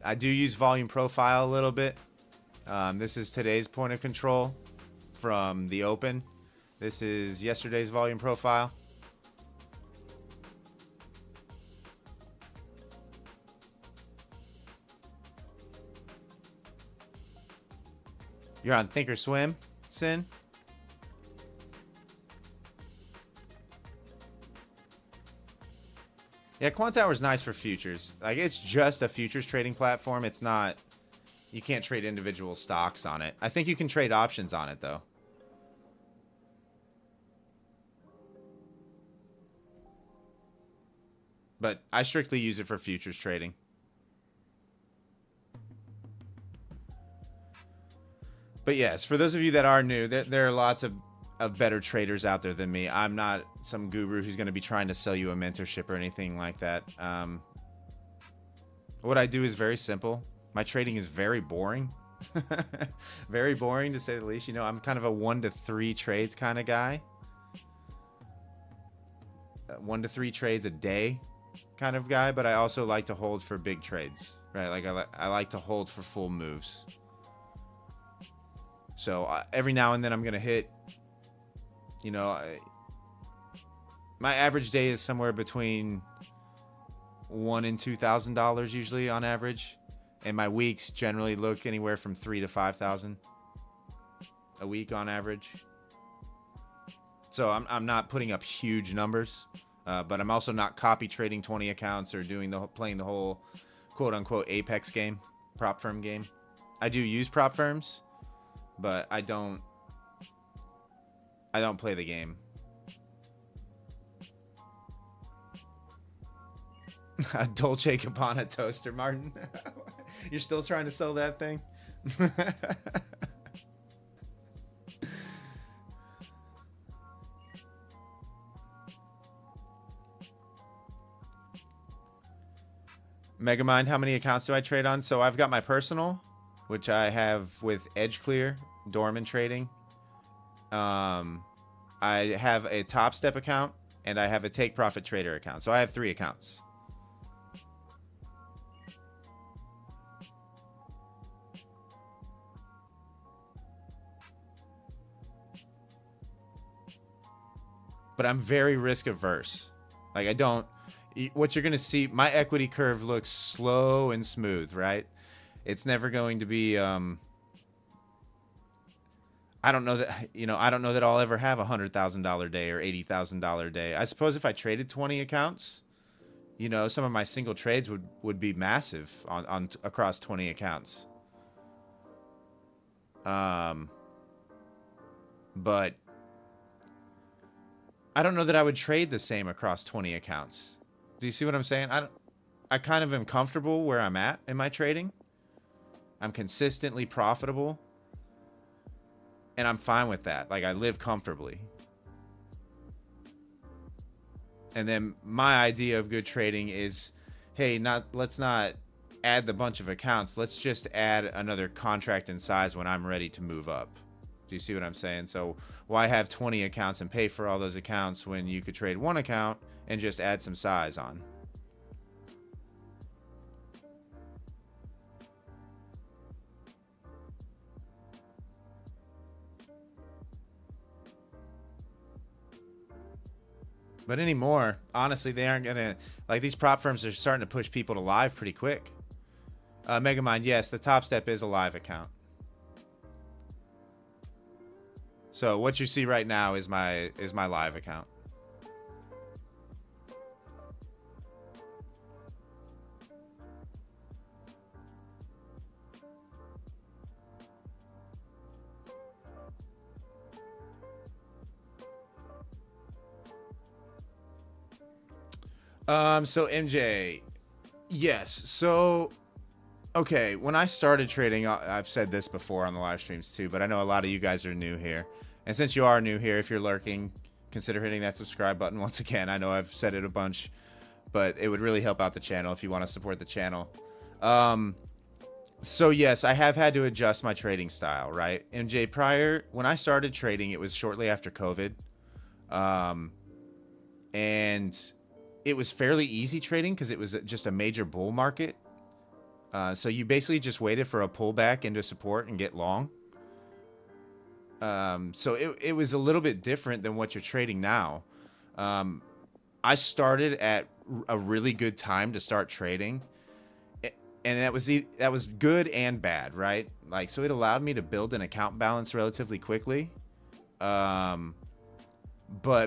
I do use volume profile a little bit. This is today's point of control from the open. This is yesterday's volume profile. You're on Thinkorswim, Sin? Yeah, Quantower is nice for futures. Like, it's just a futures trading platform. It's not... You can't trade individual stocks on it. I think you can trade options on it, though. But I strictly use it for futures trading. But yes, for those of you that are new, there are lots of better traders out there than me. I'm not some guru who's going to be trying to sell you a mentorship or anything like that. What I do is very simple. My trading is very boring. Very boring, to say the least. You know, I'm kind of a 1 to 3 trades kind of guy. 1 to 3 trades a day kind of guy, but I also like to hold for big trades, right? Like I like to hold for full moves. So every now and then I'm going to hit, you know, my average day is somewhere between $1,000 and $2,000 usually on average. And my weeks generally look anywhere from $3,000 to $5,000 a week on average. So I'm not putting up huge numbers, but I'm also not copy trading 20 accounts or playing the whole quote unquote Apex game, prop firm game. I do use prop firms, but I don't play the game. A Dolce Gabbana toaster, Martin. You're still trying to sell that thing? Megamind, how many accounts do I trade on? So I've got my personal, which I have with EdgeClear, Dorman Trading. I have a Top Step account, and I have a Take Profit Trader account. So I have 3 accounts. But I'm very risk averse. Like, I don't... What you're going to see, my equity curve looks slow and smooth, right? It's never going to be... I don't know that, you know, I don't know that I'll ever have a $100,000 day or $80,000 day. I suppose if I traded 20 accounts, you know, some of my single trades would be massive on across 20 accounts. But I don't know that I would trade the same across 20 accounts. Do you see what I'm saying? I kind of am comfortable where I'm at in my trading. I'm consistently profitable. And I'm fine with that. Like, I live comfortably. And then my idea of good trading is, hey, let's not add the bunch of accounts. Let's just add another contract in size when I'm ready to move up. Do you see what I'm saying? So why have 20 accounts and pay for all those accounts when you could trade 1 account and just add some size on? But anymore, honestly, they aren't going to... Like, these prop firms are starting to push people to live pretty quick. Megamind, yes, the Top Step is a live account. So what you see right now is my live account. So MJ, yes. So, okay, when I started trading, I've said this before on the live streams too, but I know a lot of you guys are new here. And since you are new here, if you're lurking, consider hitting that subscribe button once again. I know I've said it a bunch, but it would really help out the channel if you want to support the channel. So yes, I have had to adjust my trading style, right? MJ, when I started trading, it was shortly after COVID. And it was fairly easy trading because it was just a major bull market. So you basically just waited for a pullback into support and get long. So it was a little bit different than what you're trading now. I started at a really good time to start trading. and that was good and bad, right? Like, so it allowed me to build an account balance relatively quickly. But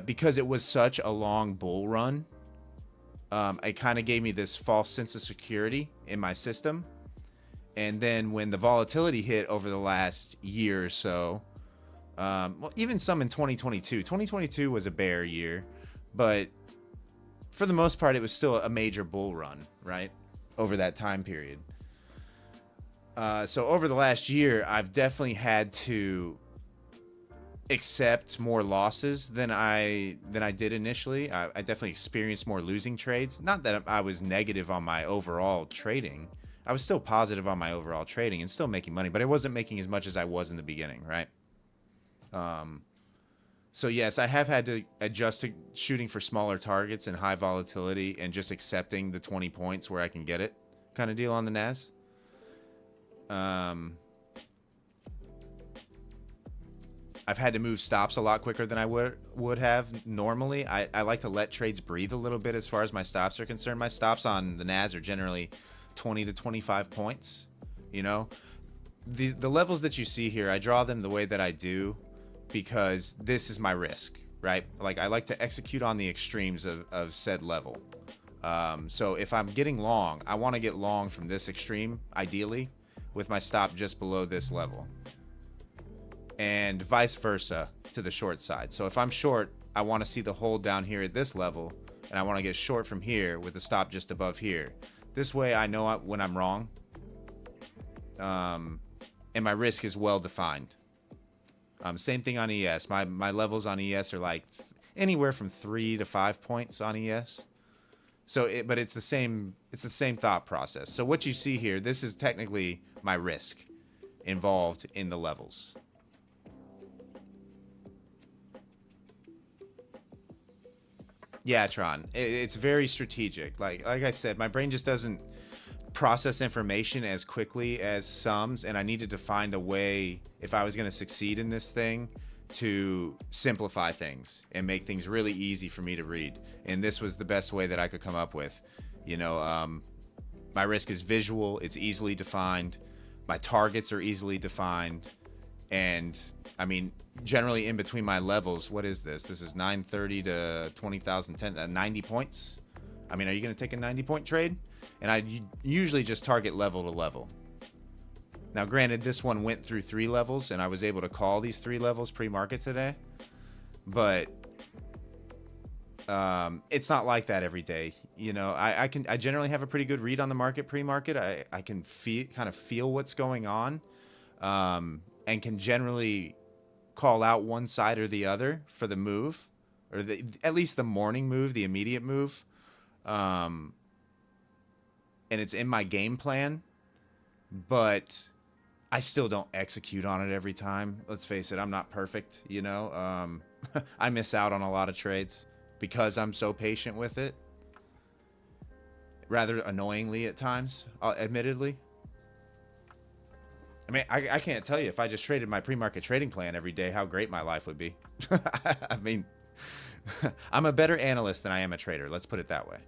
because it was such a long bull run, it kind of gave me this false sense of security in my system. And then when the volatility hit over the last year or so, well, even some in 2022 was a bear year, but for the most part, it was still a major bull run, right? Over that time period. So over the last year, I've definitely had to accept more losses than I did initially. I definitely experienced more losing trades. Not that I was negative on my overall trading. I was still positive on my overall trading and still making money, but I wasn't making as much as I was in the beginning, right? So yes, I have had to adjust to shooting for smaller targets and high volatility and just accepting the 20 points where I can get it kind of deal on the NAS. I've had to move stops a lot quicker than I would have normally. I like to let trades breathe a little bit as far as my stops are concerned. My stops on the NAS are generally 20 to 25 points. You know, the levels that you see here, I draw them the way that I do because this is my risk, right? Like, I like to execute on the extremes of said level. So if I'm getting long, I want to get long from this extreme, ideally, with my stop just below this level. And vice versa to the short side. So if I'm short, I want to see the hold down here at this level, and I want to get short from here with the stop just above here. This way I know when I'm wrong, and my risk is well defined. Same thing on ES. My levels on ES are like anywhere from 3 to 5 points on ES. So but it's the same thought process. So what you see here, this is technically my risk involved in the levels. Yeah, Tron. It's very strategic. Like I said, my brain just doesn't process information as quickly as sums, and I needed to find a way, if I was going to succeed in this thing, to simplify things and make things really easy for me to read. And this was the best way that I could come up with. You know, my risk is visual. It's easily defined. My targets are easily defined. And I mean, generally in between my levels, what is this? This is 930 to 20,010, 90 points. I mean, are you going to take a 90-point trade? And I usually just target level to level. Now, granted, this one went through 3 levels, and I was able to call these 3 levels pre-market today. But it's not like that every day. You know, I generally have a pretty good read on the market pre-market. I can kind of feel what's going on, and can generally call out one side or the other for the move, or at least the morning move, the immediate move. And it's in my game plan, but I still don't execute on it every time. Let's face it, I'm not perfect, you know. I miss out on a lot of trades because I'm so patient with it. Rather annoyingly at times, admittedly. I mean, I can't tell you if I just traded my pre-market trading plan every day, how great my life would be. I mean, I'm a better analyst than I am a trader. Let's put it that way.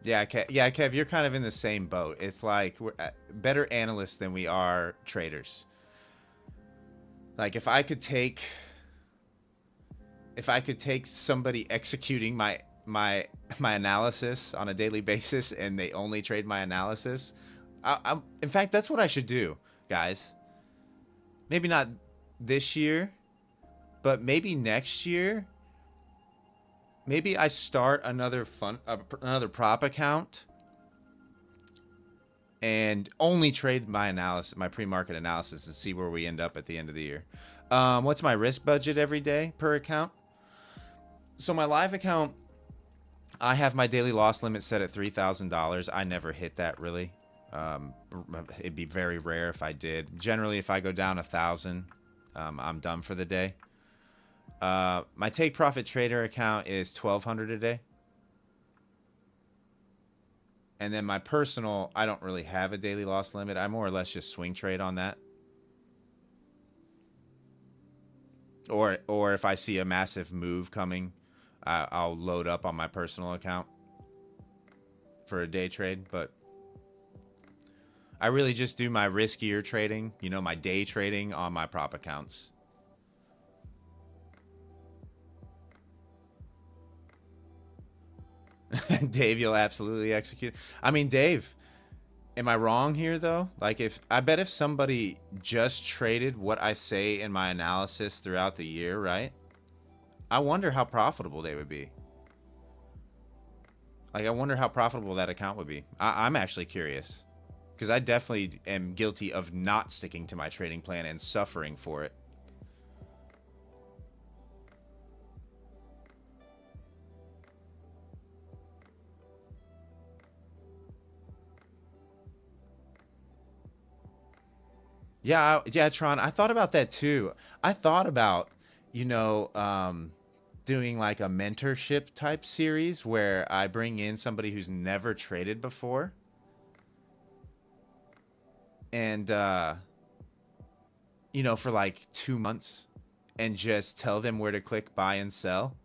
Yeah, Kev, you're kind of in the same boat. It's like we're better analysts than we are traders. Like if I could take somebody executing my analysis on a daily basis and they only trade my analysis, in fact, that's what I should do, guys. Maybe not this year, but maybe next year. Maybe I start another prop account and only trade my pre-market analysis and see where we end up at the end of the year. What's my risk budget every day per account? So my live account, I have my daily loss limit set at $3,000. I never hit that really. It'd be very rare if I did. Generally, if I go down 1,000, I'm done for the day. My take profit trader account is $1,200 a day. And then my personal, I don't really have a daily loss limit. I more or less just swing trade on that. Or if I see a massive move coming, I'll load up on my personal account for a day trade. But I really just do my riskier trading, you know, my day trading on my prop accounts. Dave, you'll absolutely execute. I mean, Dave, am I wrong here though? Like, I bet if somebody just traded what I say in my analysis throughout the year, right? I wonder how profitable they would be. Like, I wonder how profitable that account would be. I'm actually curious, because I definitely am guilty of not sticking to my trading plan and suffering for it. Yeah, yeah, Tron. I thought about that too. I thought about, you know, doing like a mentorship type series where I bring in somebody who's never traded before, and you know, for like 2 months, and just tell them where to click buy and sell,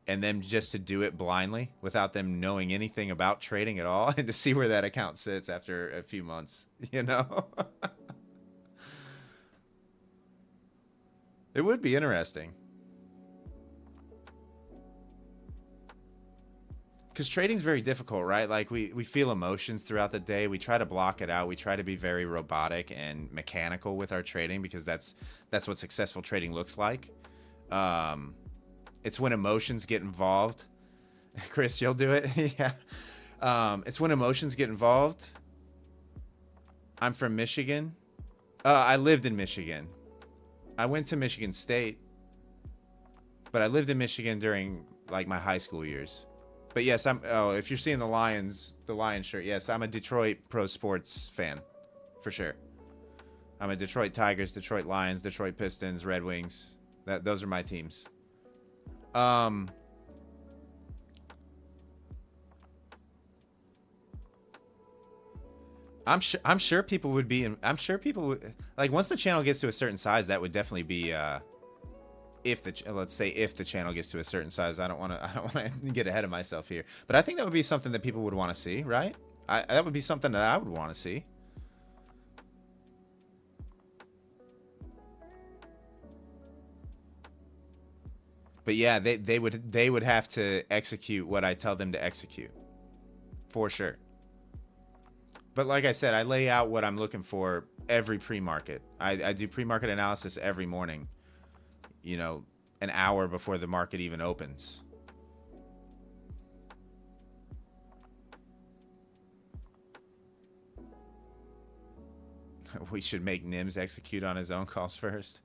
and then just to do it blindly without them knowing anything about trading at all, and to see where that account sits after a few months. You know. It would be interesting. Because trading's very difficult, right? Like, we feel emotions throughout the day. We try to block it out. We try to be very robotic and mechanical with our trading, because that's what successful trading looks like. It's when emotions get involved. Chris, you'll do it? Yeah. It's when emotions get involved. I'm from Michigan. I lived in Michigan. I went to Michigan State, but I lived in Michigan during like my high school years. But yes, if you're seeing the Lions shirt, yes, I'm a Detroit pro sports fan, for sure. I'm a Detroit Tigers, Detroit Lions, Detroit Pistons, Red Wings. Those are my teams. I'm sure people would be. I'm sure people would, like, once the channel gets to a certain size, that would definitely be. Let's say if the channel gets to a certain size, I don't want to get ahead of myself here, but I think that would be something that people would want to see, right? That would be something that I would want to see. But yeah, they would have to execute what I tell them to execute, for sure. But like I said, I lay out what I'm looking for every pre-market. I do pre-market analysis every morning, you know, an hour before the market even opens. We should make Nims execute on his own calls first.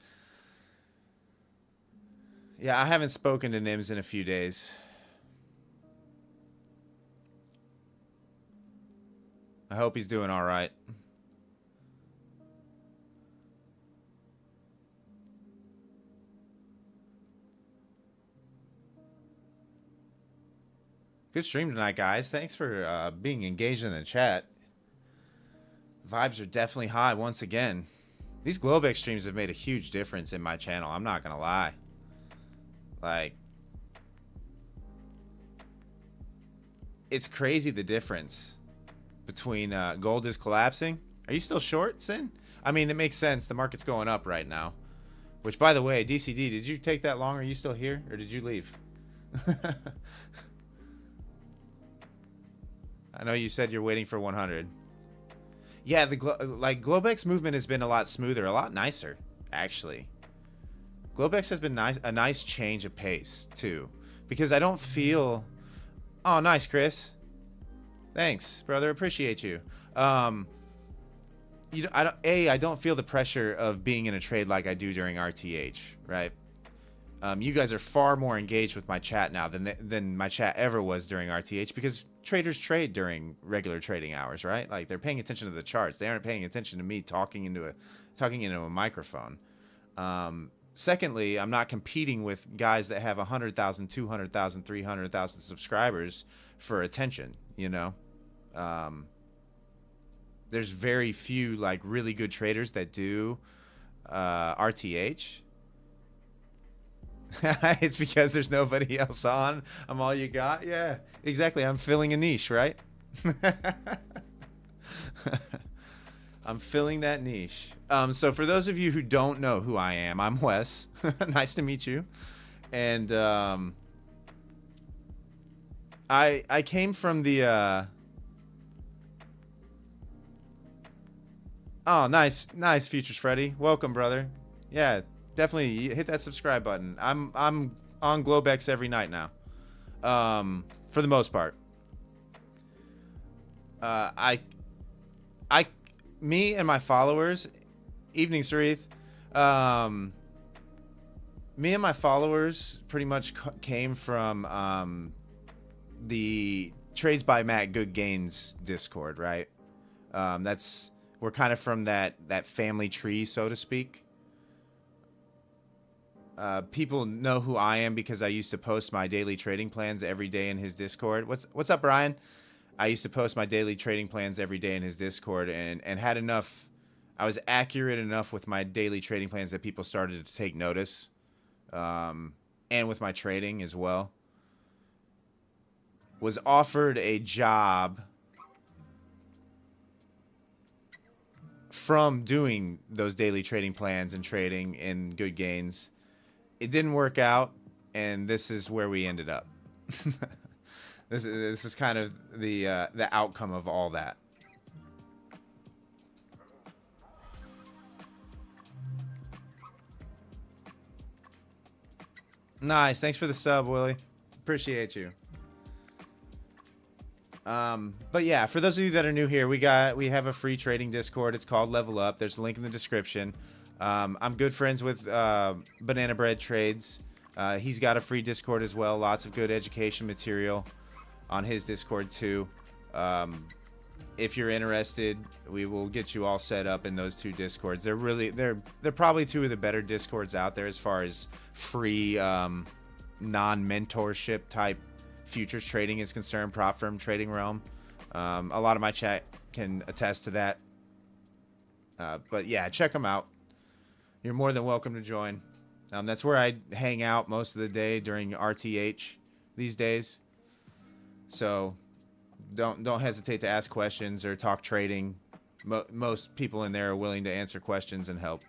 Yeah, I haven't spoken to Nims in a few days. I hope he's doing all right. Good stream tonight, guys. Thanks for being engaged in the chat. Vibes are definitely high once again. These Globex streams have made a huge difference in my channel. I'm not gonna lie. Like, it's crazy the difference between gold is collapsing. Are you still short, Sin? I mean, it makes sense. The market's going up right now. Which, by the way, DCD, did you take that long? Are you still here, or did you leave? I know you said you're waiting for 100. Yeah, the Globex movement has been a lot smoother, a lot nicer, actually. Globex has been a nice change of pace too, because I don't feel. Oh, nice, Chris. Thanks, brother. Appreciate you. I don't feel the pressure of being in a trade like I do during RTH, right? You guys are far more engaged with my chat now than my chat ever was during RTH, because traders trade during regular trading hours, right? Like, they're paying attention to the charts. They aren't paying attention to me talking into a microphone. Secondly, I'm not competing with guys that have 100,000, 200,000, 300,000 subscribers for attention, you know? There's very few like really good traders that do RTH. It's because there's nobody else on. I'm all you got. Yeah, exactly. I'm filling a niche, right? I'm filling that niche. So for those of you who don't know who I am, I'm Wes. Nice to meet you. And I came from the oh, nice Futures Freddy. Welcome, brother. Yeah, definitely hit that subscribe button. I'm on Globex every night now. For the most part. Me and my followers, evening Sarith, me and my followers pretty much came from the Trades by Matt Good Gains Discord, right? We're kind of from that family tree, so to speak. People know who I am because I used to post my daily trading plans every day in his Discord. What's up, Brian? I used to post my daily trading plans every day in his Discord and had enough. I was accurate enough with my daily trading plans that people started to take notice, and with my trading as well. Was offered a job from doing those daily trading plans and trading in Good Gains. It didn't work out, and this is where we ended up. This is kind of the outcome of all that. Nice. Thanks for the sub, Willie. Appreciate you. But yeah, for those of you that are new here, we have a free trading Discord. It's called Level Up. There's a link in the description. I'm good friends with Banana Bread Trades. He's got a free Discord as well. Lots of good education material on his Discord too. If you're interested, we will get you all set up in those two Discords. They're probably two of the better Discords out there as far as free non-mentorship type futures trading is concerned, prop firm trading realm. A lot of my chat can attest to that. But yeah, check them out. You're more than welcome to join. That's where I hang out most of the day during RTH these days. So don't hesitate to ask questions or talk trading. Most people in there are willing to answer questions and help.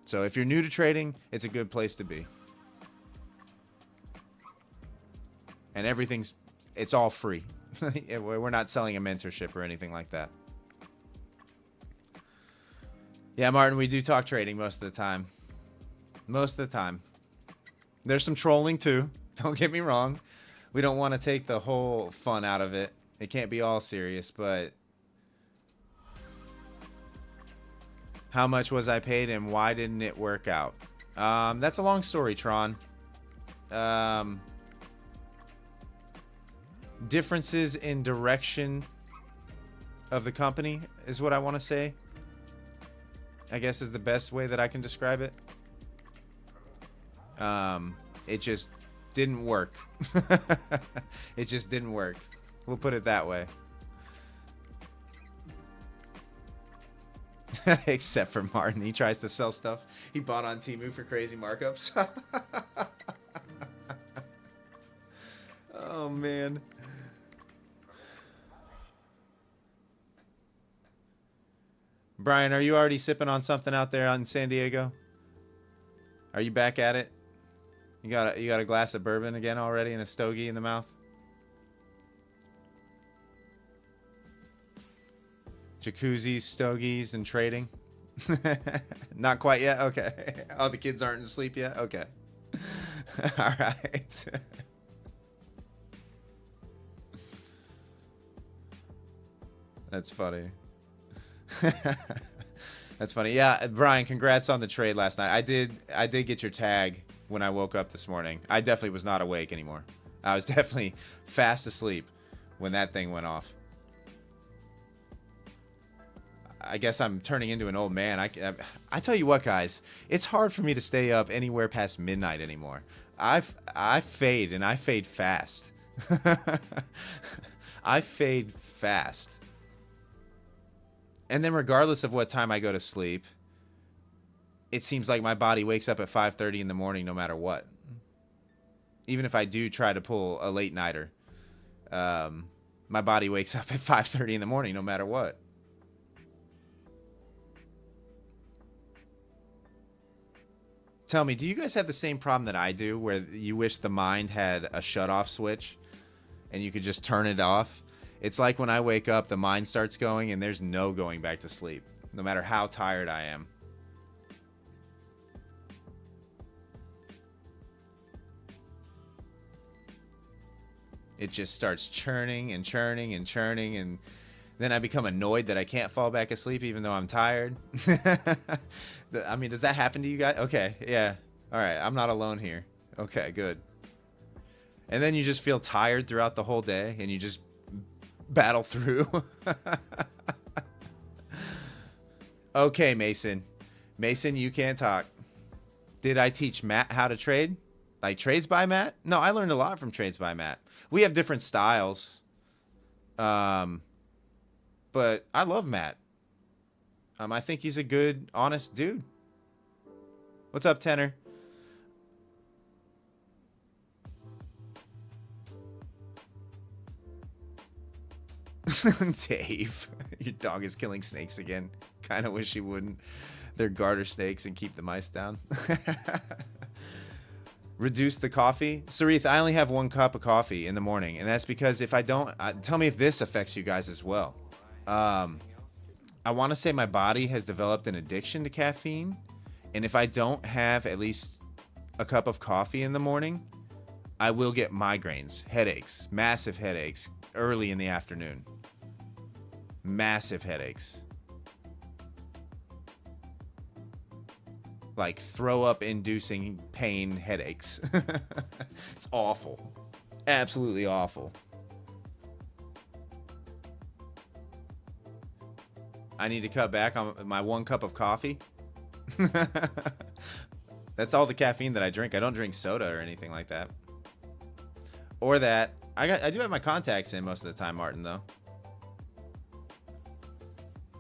So if you're new to trading, it's a good place to be. And it's all free. We're not selling a mentorship or anything like that. Yeah, Martin, we do talk trading most of the time. Most of the time. There's some trolling too. Don't get me wrong. We don't want to take the whole fun out of it. It can't be all serious, but how much was I paid and why didn't it work out? That's a long story, Tron. Differences in direction of the company is what I want to say. I guess is the best way that I can describe it. It just didn't work. It just didn't work. We'll put it that way. Except for Martin. He tries to sell stuff he bought on Temu for crazy markups. Oh, man. Brian, are you already sipping on something out there on San Diego? Are you back at it? You got a glass of bourbon again already and a stogie in the mouth? Jacuzzis, stogies, and trading? Not quite yet? Okay. Oh, the kids aren't asleep yet? Okay. All right. That's funny. That's funny. Yeah, Brian, congrats on the trade last night. I did get your tag when I woke up this morning. I definitely was not awake anymore. I was definitely fast asleep when that thing went off. I guess I'm turning into an old man. I tell you what, guys, it's hard for me to stay up anywhere past midnight anymore. I fade, and I fade fast. I fade fast. And then regardless of what time I go to sleep, it seems like my body wakes up at 5:30 in the morning no matter what. Even if I do try to pull a late nighter, my body wakes up at 5:30 in the morning no matter what. Tell me, do you guys have the same problem that I do where you wish the mind had a shut-off switch and you could just turn it off? It's like when I wake up, the mind starts going and there's no going back to sleep, no matter how tired I am. It just starts churning and churning and churning, and then I become annoyed that I can't fall back asleep even though I'm tired. I mean, does that happen to you guys? Okay, yeah. All right, I'm not alone here. Okay, good. And then you just feel tired throughout the whole day, and you just battle through. Okay, Mason. Mason, you can't talk. Did I teach Matt how to trade? Like Trades by Matt? No, I learned a lot from Trades by Matt. We have different styles. But I love Matt. I think he's a good, honest dude. What's up, Tenor? Dave, your dog is killing snakes again. Kind of wish he wouldn't. They're garter snakes and keep the mice down. Reduce the coffee. Sarith, I only have 1 cup of coffee in the morning, and that's because if I don't, tell me if this affects you guys as well. I want to say my body has developed an addiction to caffeine, and if I don't have at least a cup of coffee in the morning, I will get migraines, headaches, massive headaches early in the afternoon. Massive headaches. Like throw up inducing pain headaches. It's awful. Absolutely awful. I need to cut back on my 1 cup of coffee. That's all the caffeine that I drink. I don't drink soda or anything like that. Or that. I do have my contacts in most of the time, Martin, though.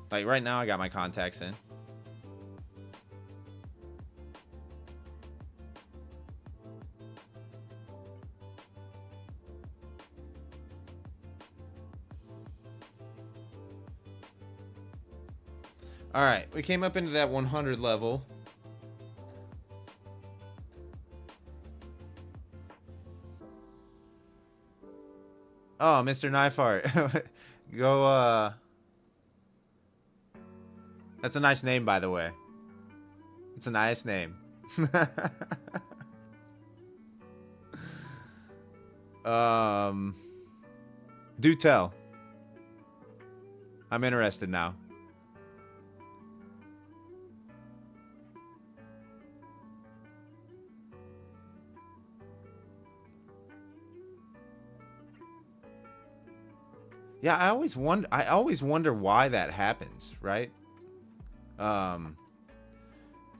Like right now I got my contacts in. All right, we came up into that 100 level. Oh, Mr. Knifeart. Go, That's a nice name, by the way. It's a nice name. Do tell. I'm interested now. Yeah, I always wonder why that happens, right? Don't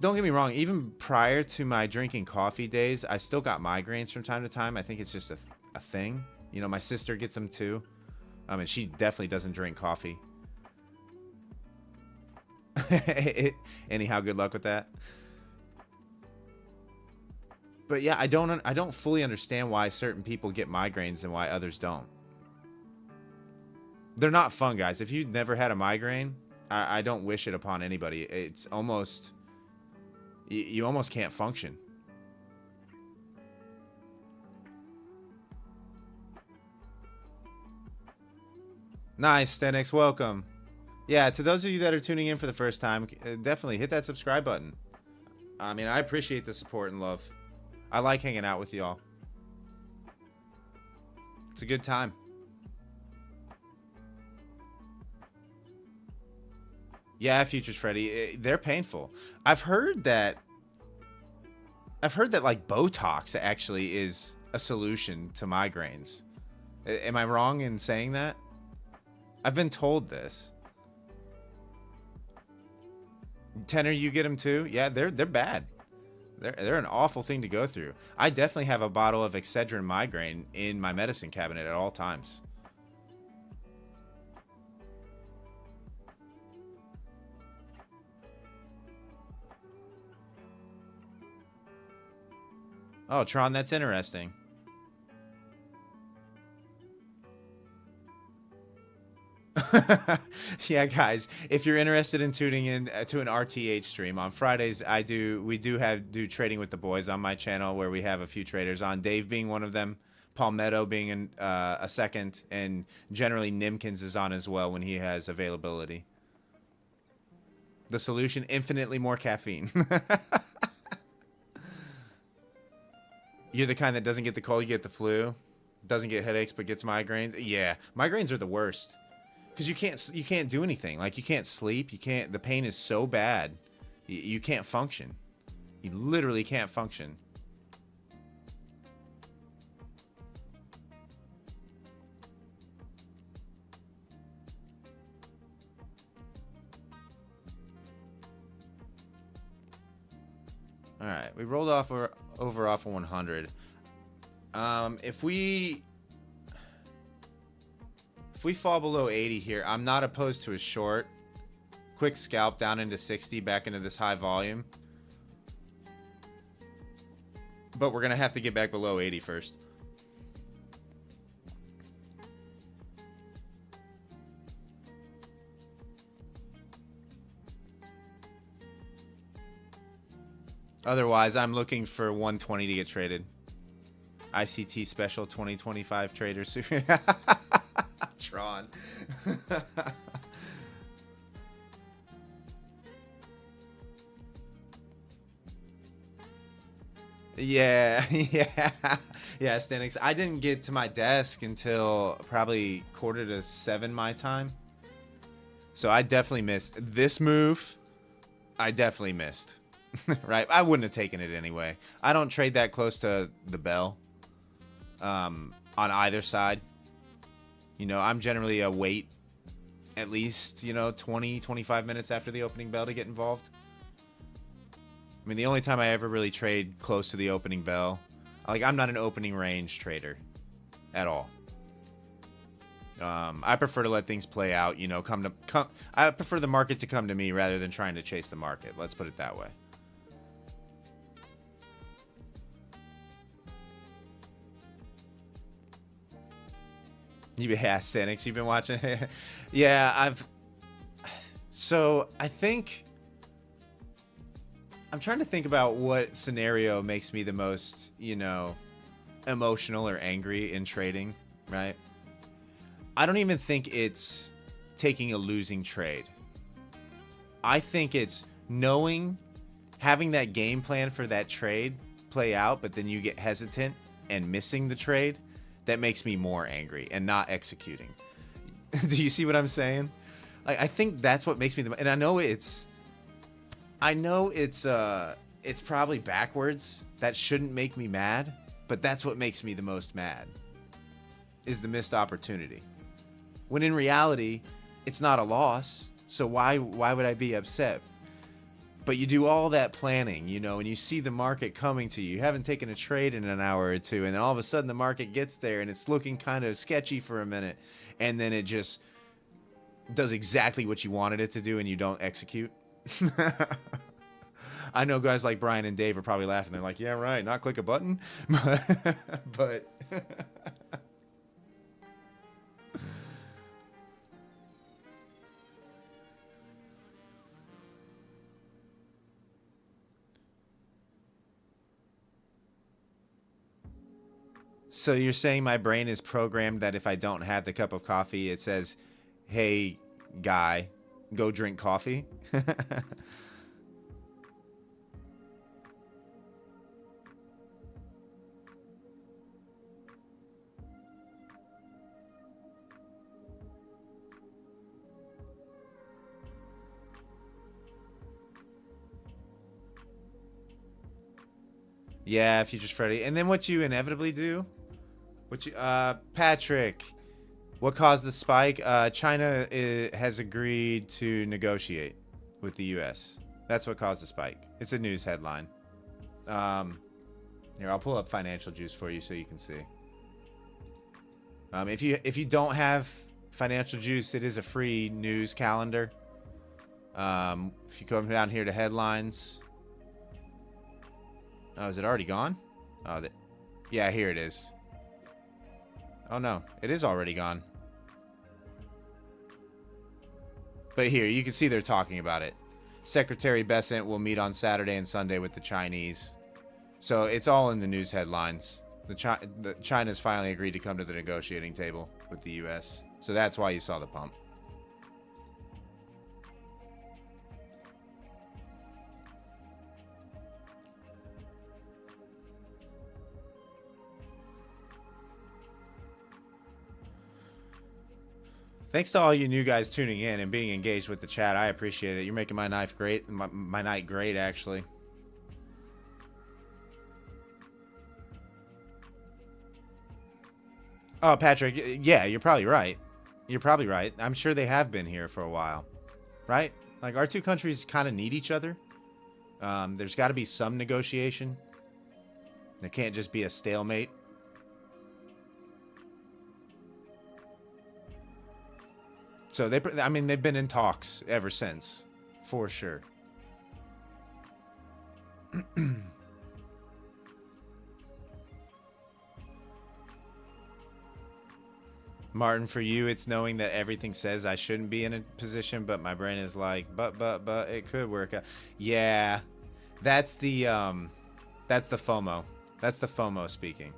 get me wrong, even prior to my drinking coffee days, I still got migraines from time to time. I think it's just a thing. You know, my sister gets them too. And she definitely doesn't drink coffee. Anyhow, good luck with that. But yeah, I don't fully understand why certain people get migraines and why others don't. They're not fun, guys. If you've never had a migraine, I don't wish it upon anybody. It's almost... You almost can't function. Nice, Stenix. Welcome. Yeah, to those of you that are tuning in for the first time, definitely hit that subscribe button. I mean, I appreciate the support and love. I like hanging out with y'all. It's a good time. Yeah, Futures Freddy, they're painful. I've heard that like Botox actually is a solution to migraines. Am I wrong in saying that? I've been told this. Tenor, you get them too? Yeah, they're bad. They're an awful thing to go through. I definitely have a bottle of Excedrin migraine in my medicine cabinet at all times. Oh, Tron, that's interesting. Yeah, guys, if you're interested in tuning in to an RTH stream on Fridays, we do trading with the boys on my channel where we have a few traders on. Dave being one of them, Palmetto being a second, and generally Nimkins is on as well when he has availability. The solution: infinitely more caffeine. You're the kind that doesn't get the cold, you get the flu, doesn't get headaches but gets migraines. Yeah, migraines are the worst. Because you can't do anything. Like, you can't sleep. The pain is so bad. You can't function. You literally can't function. All right, we rolled off over off of 100. If we fall below 80 here, I'm not opposed to a short. Quick scalp down into 60, back into this high volume. But we're going to have to get back below 80 first. Otherwise, I'm looking for 120 to get traded. ICT Special 2025 Traders. Tron. Yeah, yeah, Stanix. I didn't get to my desk until probably 6:45 my time. So I definitely missed this move. I definitely missed. Right? I wouldn't have taken it anyway. I don't trade that close to the bell on either side. You know, I'm generally a wait at least, 20, 25 minutes after the opening bell to get involved. I mean, the only time I ever really trade close to the opening bell, like, I'm not an opening range trader at all. I prefer to let things play out, I prefer the market to come to me rather than trying to chase the market. Let's put it that way. Yeah, Stanix, you've been watching. Yeah, so I think I'm trying to think about what scenario makes me the most, emotional or angry in trading, right? I don't even think it's taking a losing trade. I think it's having that game plan for that trade play out, but then you get hesitant and missing the trade. That makes me more angry and not executing. Do you see what I'm saying? Like, I think that's what makes me and I know it's probably backwards. That shouldn't make me mad, but that's what makes me the most mad. Is the missed opportunity. When in reality, it's not a loss. So why would I be upset? But you do all that planning, and you see the market coming to you. You haven't taken a trade in an hour or two, and then all of a sudden the market gets there and it's looking kind of sketchy for a minute, and then it just does exactly what you wanted it to do and you don't execute. I know guys like Brian and Dave are probably laughing. They're like, yeah, right, not click a button. But so you're saying my brain is programmed that if I don't have the cup of coffee, it says, hey, guy, go drink coffee? Yeah, Futures Freddy. And then what you inevitably do? Patrick, what caused the spike? China has agreed to negotiate with the U.S. That's what caused the spike. It's a news headline. Here, I'll pull up Financial Juice for you so you can see. If you don't have Financial Juice, it is a free news calendar. If you come down here to headlines. Oh, is it already gone? Oh, yeah, here it is. Oh no, it is already gone. But here, you can see they're talking about it. Secretary Bessent will meet on Saturday and Sunday with the Chinese. So it's all in the news headlines. China's finally agreed to come to the negotiating table with the U.S. So that's why you saw the pump. Thanks to all you new guys tuning in and being engaged with the chat. I appreciate it. You're making my night great. My night great, actually. Oh, Patrick, yeah, you're probably right. You're probably right. I'm sure they have been here for a while, right? Like, our two countries kind of need each other. There's got to be some negotiation. There can't just be a stalemate. So I mean, they've been in talks ever since, for sure. Martin, for you, it's knowing that everything says I shouldn't be in a position, but my brain is like, but it could work out. Yeah, that's the FOMO. That's the FOMO speaking.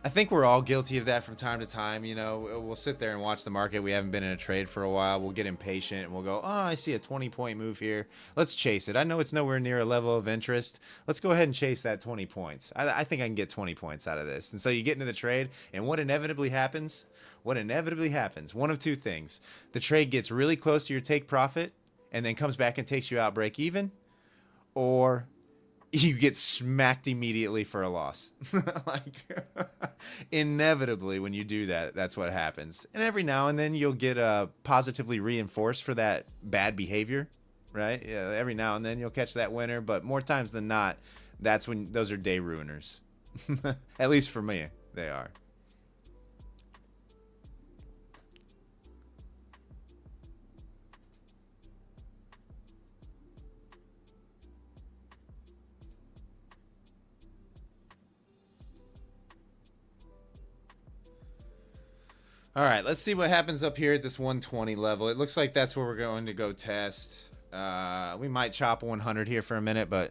I think we're all guilty of that from time to time. You know, we'll sit there and watch the market. We haven't been in a trade for a while. We'll get impatient and we'll go, oh, I see a 20-point move here. Let's chase it. I know it's nowhere near a level of interest. Let's go ahead and chase that 20 points. I think I can get 20 points out of this. And so you get into the trade, and what inevitably happens? One of two things. The trade gets really close to your take profit and then comes back and takes you out break even, or you get smacked immediately for a loss. Like, inevitably, when you do that, that's what happens. And every now and then, you'll get positively reinforced for that bad behavior, right? Yeah, every now and then, you'll catch that winner. But more times than not, those are day ruiners. At least for me, they are. All right, let's see what happens up here at this 120 level. It looks like that's where we're going to go test. We might chop 100 here for a minute, but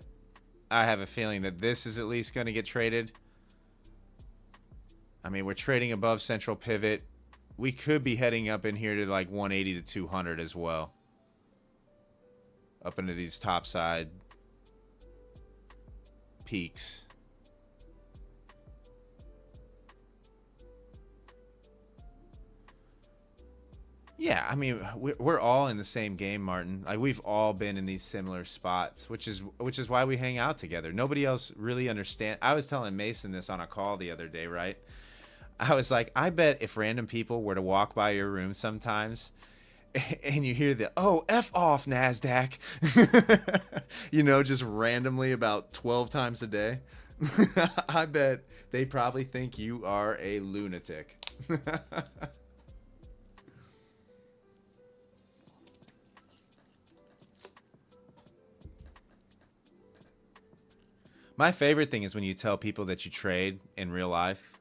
I have a feeling that this is at least going to get traded. I mean, we're trading above central pivot. We could be heading up in here to like 180 to 200 as well. Up into these topside peaks. Yeah, I mean, we're all in the same game, Martin. Like, we've all been in these similar spots, which is why we hang out together. Nobody else really understands. I was telling Mason this on a call the other day, right? I was like, I bet if random people were to walk by your room sometimes and you hear the, oh, F off, NASDAQ, you know, just randomly about 12 times a day, I bet they probably think you are a lunatic. My favorite thing is when you tell people that you trade in real life,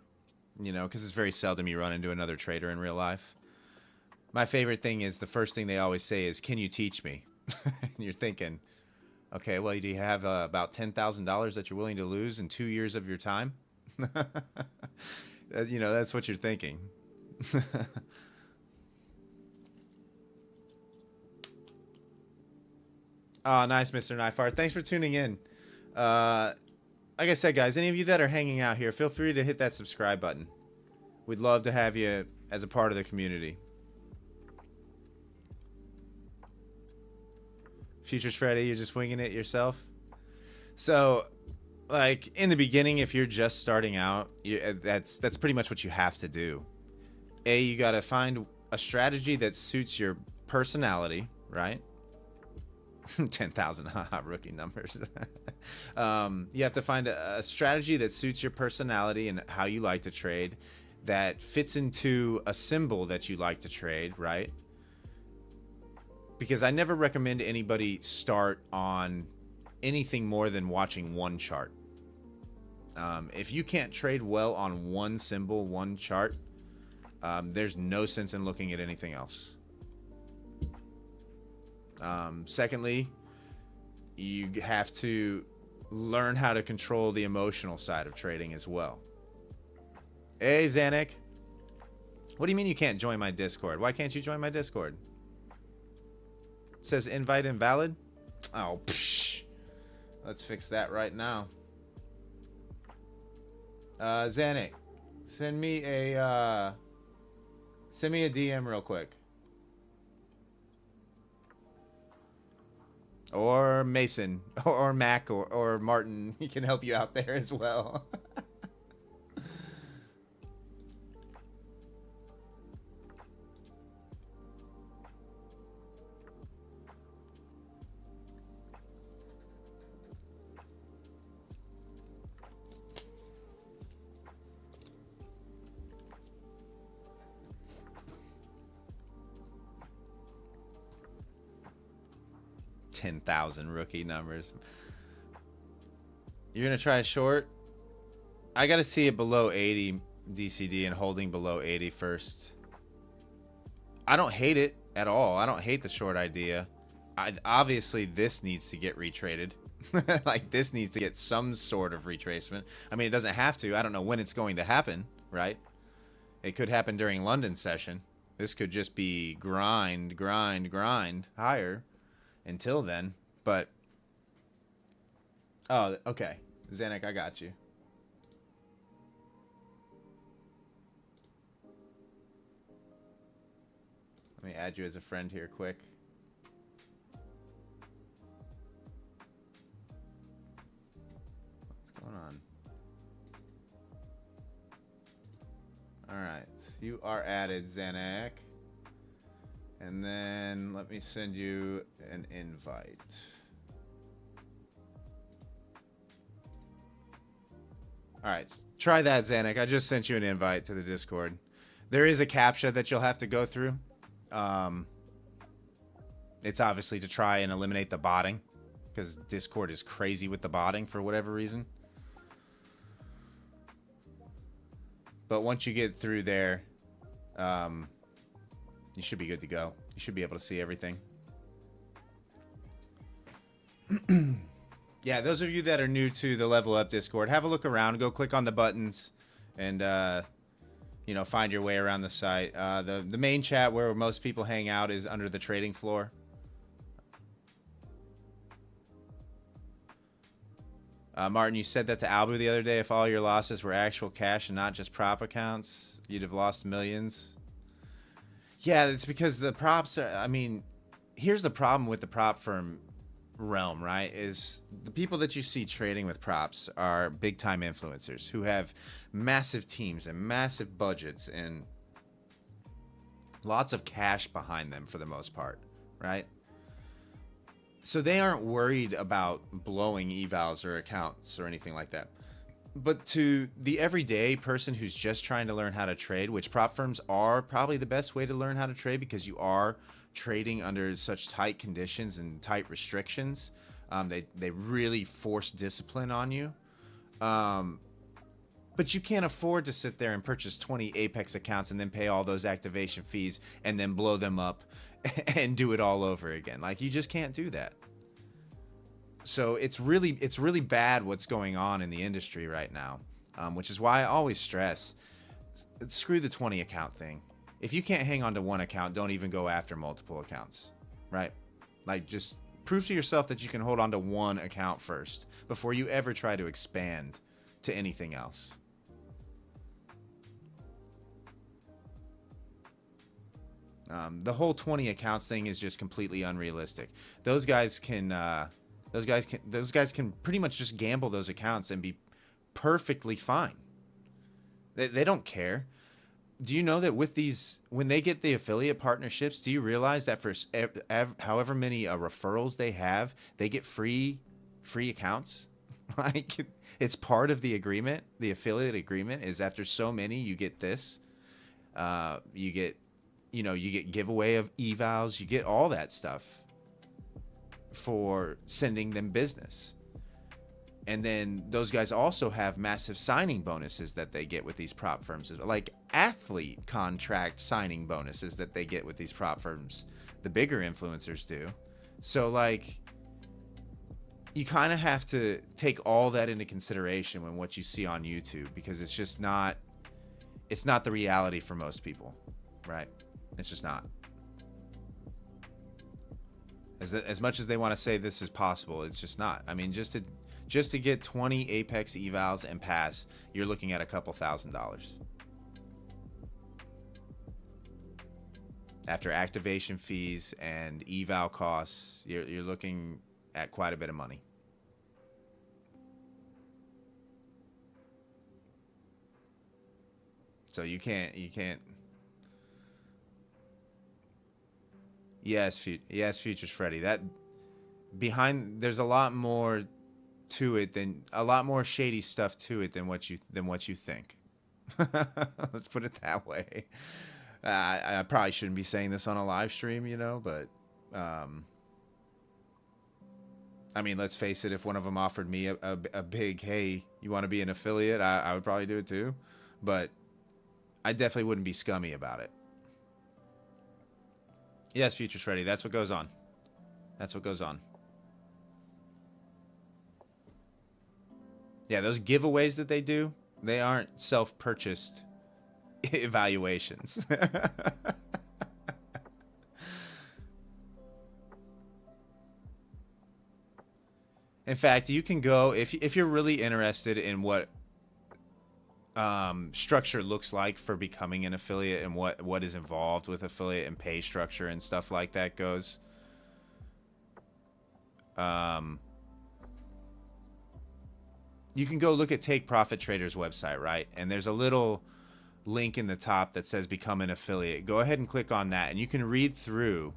you know, because it's very seldom you run into another trader in real life. My favorite thing is the first thing they always say is, can you teach me? And you're thinking, okay, well, do you have about $10,000 that you're willing to lose in 2 years of your time? You know, that's what you're thinking. Oh, nice, Mr. Knifeart. Thanks for tuning in. Like I said, guys, any of you that are hanging out here, feel free to hit that subscribe button. We'd love to have you as a part of the community. Futures Freddy, you're just winging it yourself. So, like, in the beginning, if you're just starting out, that's pretty much what you have to do. You got to find a strategy that suits your personality, right? 10,000 rookie numbers. You have to find a strategy that suits your personality and how you like to trade, that fits into a symbol that you like to trade, right? Because I never recommend anybody start on anything more than watching one chart. If you can't trade well on one symbol, one chart, there's no sense in looking at anything else. Secondly, you have to learn how to control the emotional side of trading as well. Hey, Zanuck. What do you mean you can't join my Discord? Why can't you join my Discord? It says invite invalid. Oh, psh. Let's fix that right now. Zanuck, send me a DM real quick. Or Mason, or Mac, or Martin. He can help you out there as well. $10,000 rookie numbers. You're gonna try a short? I gotta see it below 80 DCD and holding below 80 first. I don't hate it at all. I don't hate the short idea. Obviously this needs to get retraded. Like, this needs to get some sort of retracement. I mean, it doesn't have to. I don't know when it's going to happen, right? It could happen during London session. This could just be grind higher until then. But oh, okay, Zanuck, I got you. Let me add you as a friend here quick. What's going on? All right, you are added, Zanuck. And then let me send you an invite. All right, try that, Zanuck. I just sent you an invite to the Discord. There is a CAPTCHA that you'll have to go through. It's obviously to try and eliminate the botting, because Discord is crazy with the botting for whatever reason. But once you get through there, you should be good to go. You should be able to see everything. Yeah, those of you that are new to the Level Up Discord, have a look around. Go click on the buttons and, you know, find your way around the site. The main chat where most people hang out is under the trading floor. Martin, you said that to Albu the other day. If all your losses were actual cash and not just prop accounts, you'd have lost millions. Yeah, it's because the props are, I mean, here's the problem with the prop firm realm, right? Is the people that you see trading with props are big time influencers who have massive teams and massive budgets and lots of cash behind them for the most part, right? So they aren't worried about blowing evals or accounts or anything like that. But to the everyday person who's just trying to learn how to trade, which prop firms are probably the best way to learn how to trade because you are trading under such tight conditions and tight restrictions. They really force discipline on you. But you can't afford to sit there and purchase 20 Apex accounts and then pay all those activation fees and then blow them up and do it all over again. Like, you just can't do that. So it's really bad what's going on in the industry right now, which is why I always stress, screw the 20 account thing. If you can't hang on to one account, don't even go after multiple accounts, right? Like, just prove to yourself that you can hold on to one account first before you ever try to expand to anything else. The whole 20 accounts thing is just completely unrealistic. Those guys can pretty much just gamble those accounts and be perfectly fine. They don't care. Do you know that with these, when they get the affiliate partnerships, do you realize that for however many referrals they have, they get free accounts? Like, it's part of the agreement. The affiliate agreement is after so many, you get this. You get giveaway of evals. You get all that stuff for sending them business. And then those guys also have massive signing bonuses that they get with these prop firms, like athlete contract signing bonuses that they get with these prop firms. The bigger influencers do. So like, you kind of have to take all that into consideration when what you see on YouTube, because it's just not, it's not the reality for most people, right? It's just not. As much as they want to say this is possible, it's just not. I mean, just to get 20 Apex evals and pass, you're looking at a couple $1,000s. After activation fees and eval costs, you're looking at quite a bit of money. So you can't. Yes, Futures Freddy. That behind, there's a lot more to it than, a lot more shady stuff to it than what you think. Let's put it that way. I probably shouldn't be saying this on a live stream, you know, but I mean, let's face it, if one of them offered me a big, hey, you want to be an affiliate, I would probably do it too. But I definitely wouldn't be scummy about it. Yes, Futures Freddy, that's what goes on. That's what goes on. Yeah, those giveaways that they do, they aren't self-purchased evaluations. In fact, you can go, if you're really interested in what structure looks like for becoming an affiliate and what is involved with affiliate and pay structure and stuff like that goes, you can go look at Take Profit Trader's website, right? And there's a little link in the top that says become an affiliate. Go ahead and click on that, and you can read through,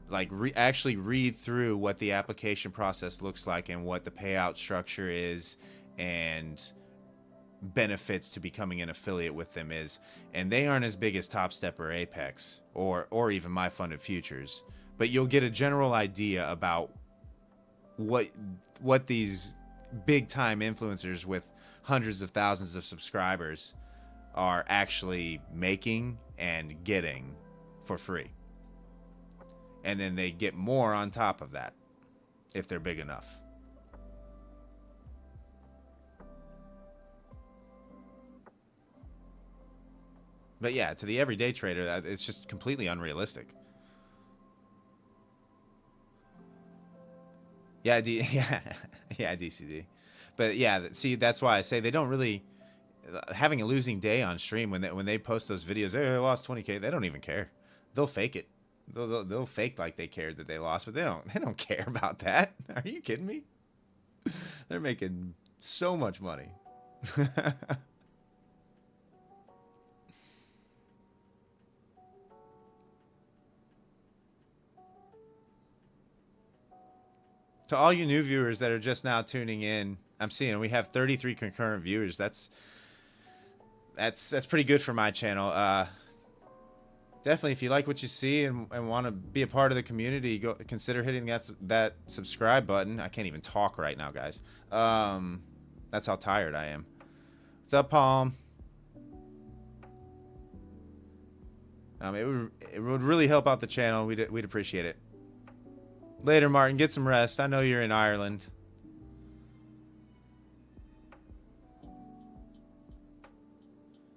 like actually read through what the application process looks like and what the payout structure is and benefits to becoming an affiliate with them is. And they aren't as big as Top Step or Apex or even My Funded Futures, but you'll get a general idea about what these big time influencers with hundreds of thousands of subscribers are actually making and getting for free. And then they get more on top of that if they're big enough. But yeah, to the everyday trader, it's just completely unrealistic. Yeah, yeah, DCD. But yeah, see, that's why I say they don't really, having a losing day on stream when they post those videos, hey, I lost 20K, they don't even care. They'll fake it. They'll fake like they cared that they lost, but they don't care about that. Are you kidding me? They're making so much money. To all you new viewers that are just now tuning in, I'm seeing we have 33 concurrent viewers. That's pretty good for my channel. Definitely, if you like what you see and want to be a part of the community, consider hitting that subscribe button. I can't even talk right now, guys. That's how tired I am. What's up, Palm? It would really help out the channel. We'd appreciate it. Later, Martin. Get some rest. I know you're in Ireland.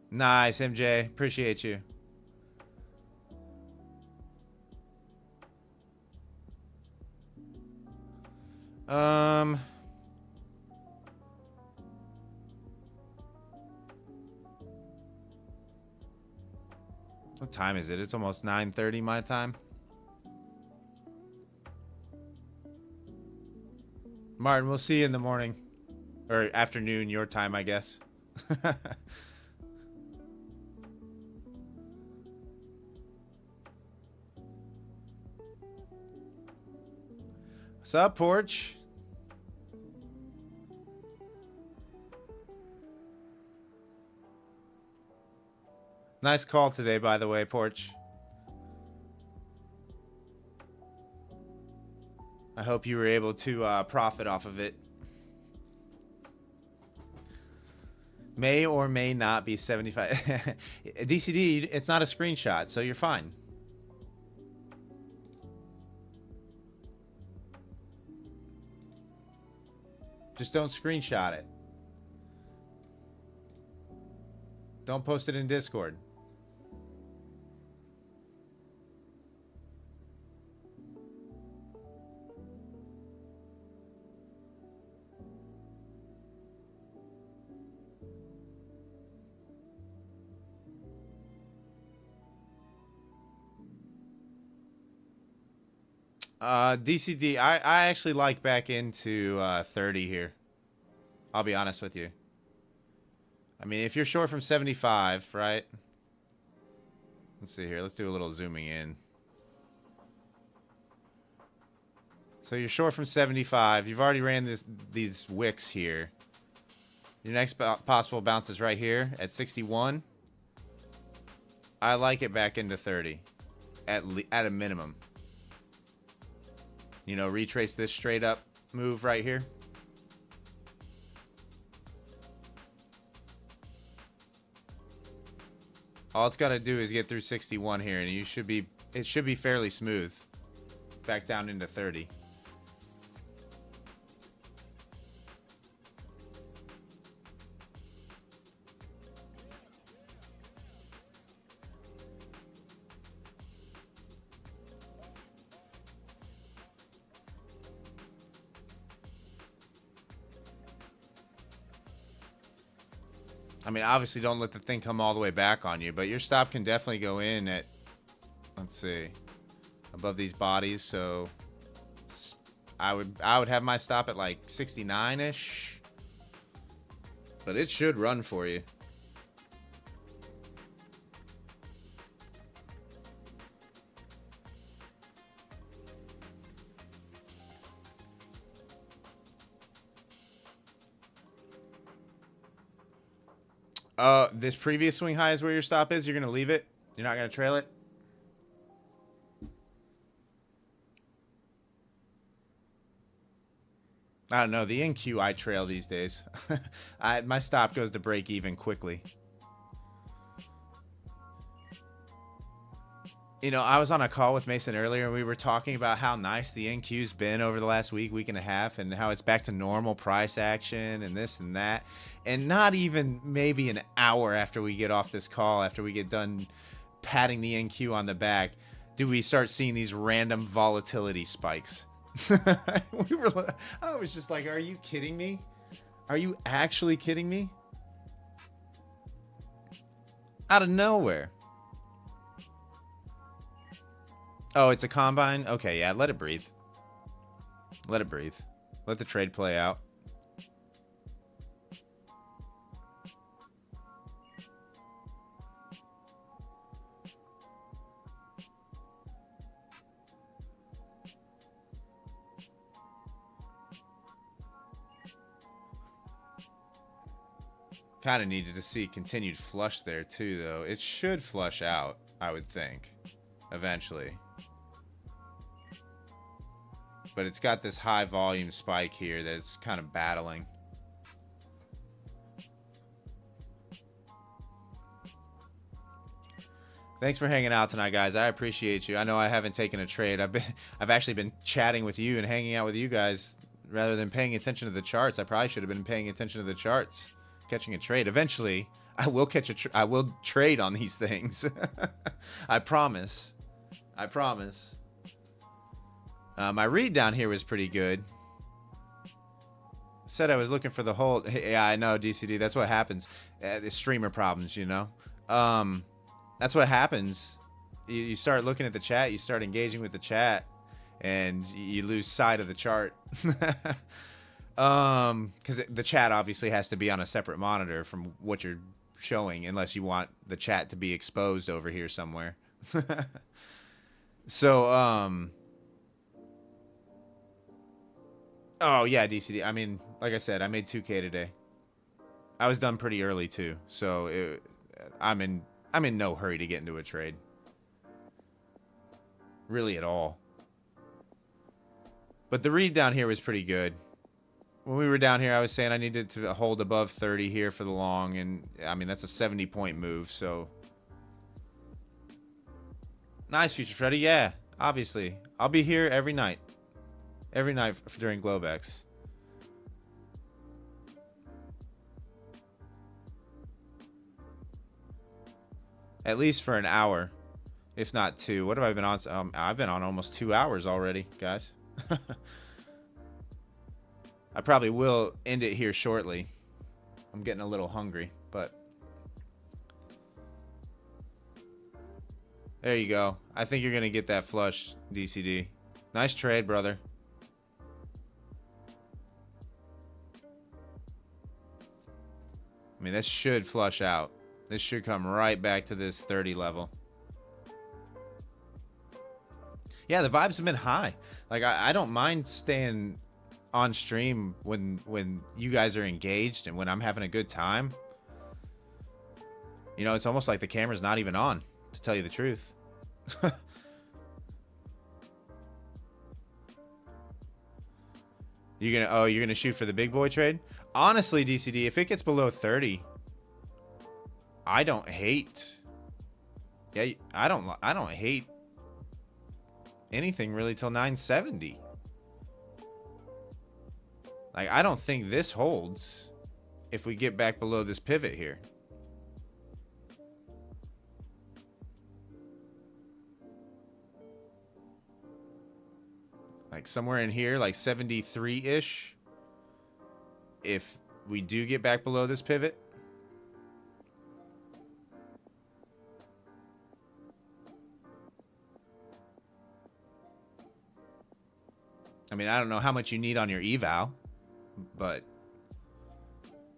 Nice, MJ. Appreciate you. What time is it? It's almost 9:30 my time. Martin, we'll see you in the morning. Or afternoon, your time, I guess. What's up, Porch? Nice call today, by the way, Porch. I hope you were able to profit off of it. May or may not be 75. DCD, it's not a screenshot, so you're fine. Just don't screenshot it. Don't post it in Discord. DCD, I actually like back into 30 here. I'll be honest with you. I mean, if you're short from 75, right? Let's see here. Let's do a little zooming in. So you're short from 75. You've already ran these wicks here. Your next possible bounce is right here at 61. I like it back into 30 at a minimum. You know, retrace this straight up move right here. All it's got to do is get through 61 here, and it should be fairly smooth. Back down into 30. I mean, obviously don't let the thing come all the way back on you, but your stop can definitely go in at, let's see, above these bodies. So I would have my stop at like 69-ish, but it should run for you. This previous swing high is where your stop is. You're going to leave it. You're not going to trail it. I don't know. The NQ I trail these days. My stop goes to break even quickly. You know, I was on a call with Mason earlier, and we were talking about how nice the NQ's been over the last week and a half, and how it's back to normal price action and this and that. And not even maybe an hour after we get off this call, after we get done patting the NQ on the back, do we start seeing these random volatility spikes. I was just like, are you kidding me? Are you actually kidding me? Out of nowhere. Oh, it's a combine? Okay, yeah, let it breathe. Let it breathe. Let the trade play out. Kind of needed to see continued flush there too, though. It should flush out, I would think, eventually. But it's got this high volume spike here that's kind of battling. Thanks for hanging out tonight, guys. I appreciate you. I know I haven't taken a trade. I've actually been chatting with you and hanging out with you guys rather than paying attention to the charts. I probably should have been paying attention to the charts. Catching a trade. Eventually, I will I will trade on these things. I promise. I promise. My read down here was pretty good. Said I was looking for the hold. Yeah, I know, DCD. That's what happens. The streamer problems, you know. That's what happens. You start looking at the chat. You start engaging with the chat, and you lose sight of the chart. Because the chat obviously has to be on a separate monitor from what you're showing, unless you want the chat to be exposed over here somewhere. So, oh yeah, DCD. I mean, like I said, I made 2K today. I was done pretty early too, so I'm in no hurry to get into a trade. Really at all. But the read down here was pretty good. When we were down here, I was saying I needed to hold above 30 here for the long. And, I mean, that's a 70-point move, so... Nice, Future Freddy. Yeah, obviously. I'll be here every night. Every night during Globex. At least for an hour, if not 2. What have I been on? I've been on almost 2 hours already, guys. I probably will end it here shortly. I'm getting a little hungry, but there you go. I think you're going to get that flush, DCD. Nice trade, brother. I mean, this should flush out. This should come right back to this 30 level. Yeah, the vibes have been high. Like, I don't mind staying on stream when you guys are engaged and when I'm having a good time. You know, it's almost like the camera's not even on, to tell you the truth. You're gonna shoot for the big boy trade? Honestly, DCD, if it gets below 30, I don't hate. Yeah, I don't hate anything really till 970. Like, I don't think this holds if we get back below this pivot here. Like somewhere in here, like 73-ish. If we do get back below this pivot. I mean, I don't know how much you need on your eval, but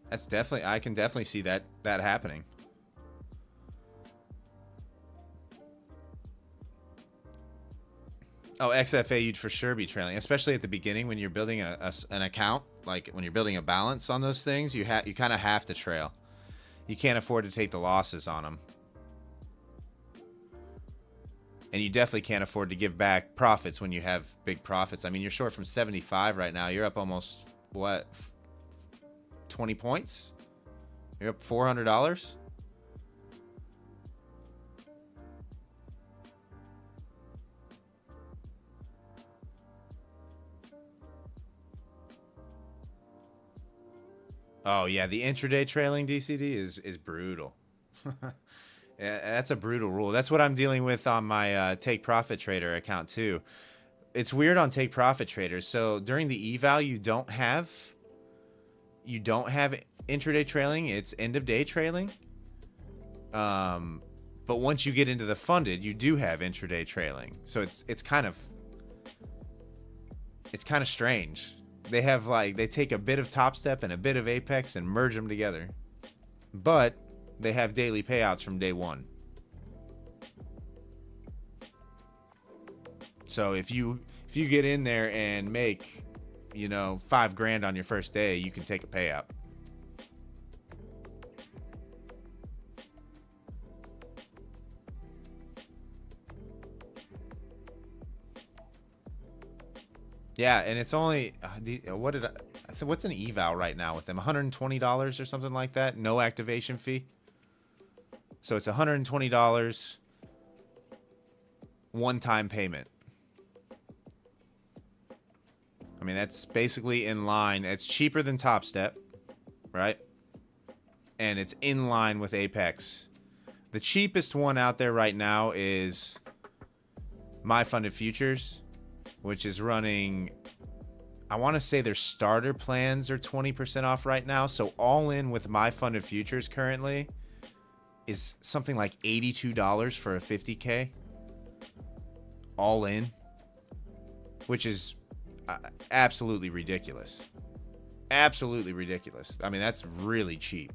that's definitely, I can definitely see that happening. Oh, XFA, you'd for sure be trailing, especially at the beginning when you're building an account. Like when you're building a balance on those things, you kind of have to trail. You can't afford to take the losses on them. And you definitely can't afford to give back profits when you have big profits. I mean, you're short from 75 right now. You're up almost, what, 20 points? You're up $400? Oh, yeah, the intraday trailing DCD is brutal. Yeah, that's a brutal rule. That's what I'm dealing with on my Take Profit Trader account too. It's weird on Take Profit Traders. So during the eval, you don't have intraday trailing. It's end of day trailing. But once you get into the funded, you do have intraday trailing. So it's kind of strange. They have they take a bit of Top Step and a bit of Apex and merge them together. But they have daily payouts from day one. So if you get in there and make, you know, $5,000 on your first day, you can take a payout. Yeah, and it's only what's an eval right now with them? $120 or something like that. No activation fee. So it's $120 one-time payment. I mean, that's basically in line. It's cheaper than Top Step, right? And it's in line with Apex. The cheapest one out there right now is My Funded Futures, which is running, I want to say their starter plans are 20% off right now. So all in with My Funded Futures currently is something like $82 for a 50K. All in. Which is absolutely ridiculous. Absolutely ridiculous. I mean, that's really cheap.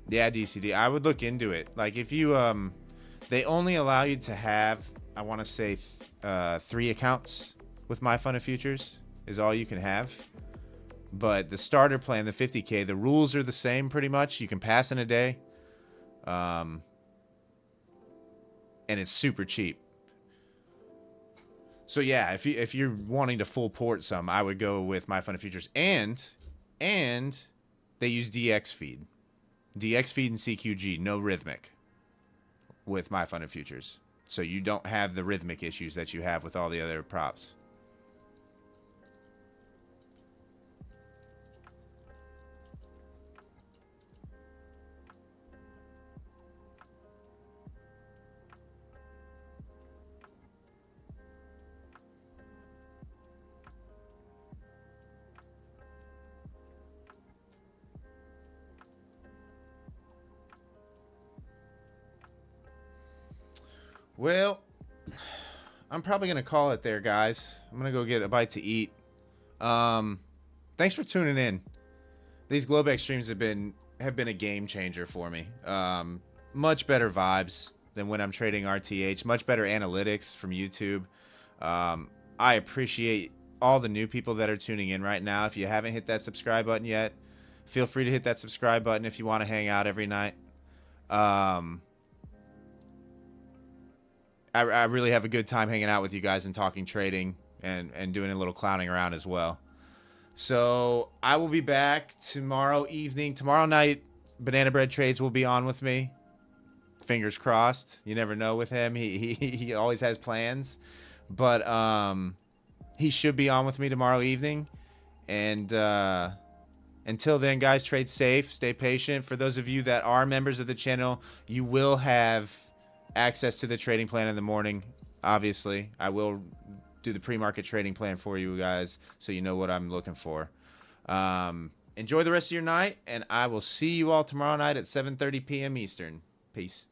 Yeah, DCD. I would look into it. Like if you they only allow you to have, I want to say 3 accounts with My Funded Futures is all you can have. But the starter plan, the 50K, the rules are the same pretty much. You can pass in a day. and it's super cheap. So yeah, if you're wanting to full port some, I would go with My Fun Futures, and they use DX feed, and CQG, no rhythmic with My Fun Futures, so you don't have the rhythmic issues that you have with all the other props. Well, I'm probably gonna call it there, guys. I'm gonna go get a bite to eat. Thanks for tuning in. These Globex streams have been a game changer for me. Much better vibes than when I'm trading RTH. Much better analytics from YouTube. I appreciate all the new people that are tuning in right now. If you haven't hit that subscribe button yet, feel free to hit that subscribe button if you want to hang out every night. I really have a good time hanging out with you guys and talking trading and doing a little clowning around as well. So I will be back tomorrow evening. Tomorrow night, Banana Bread Trades will be on with me. Fingers crossed. You never know with him. He always has plans. But he should be on with me tomorrow evening. And until then, guys, trade safe. Stay patient. For those of you that are members of the channel, you will have access to the trading plan in the morning. Obviously, I will do the pre-market trading plan for you guys so you know what I'm looking for. Enjoy the rest of your night, and I will see you all tomorrow night at 7:30 p.m. Eastern. Peace.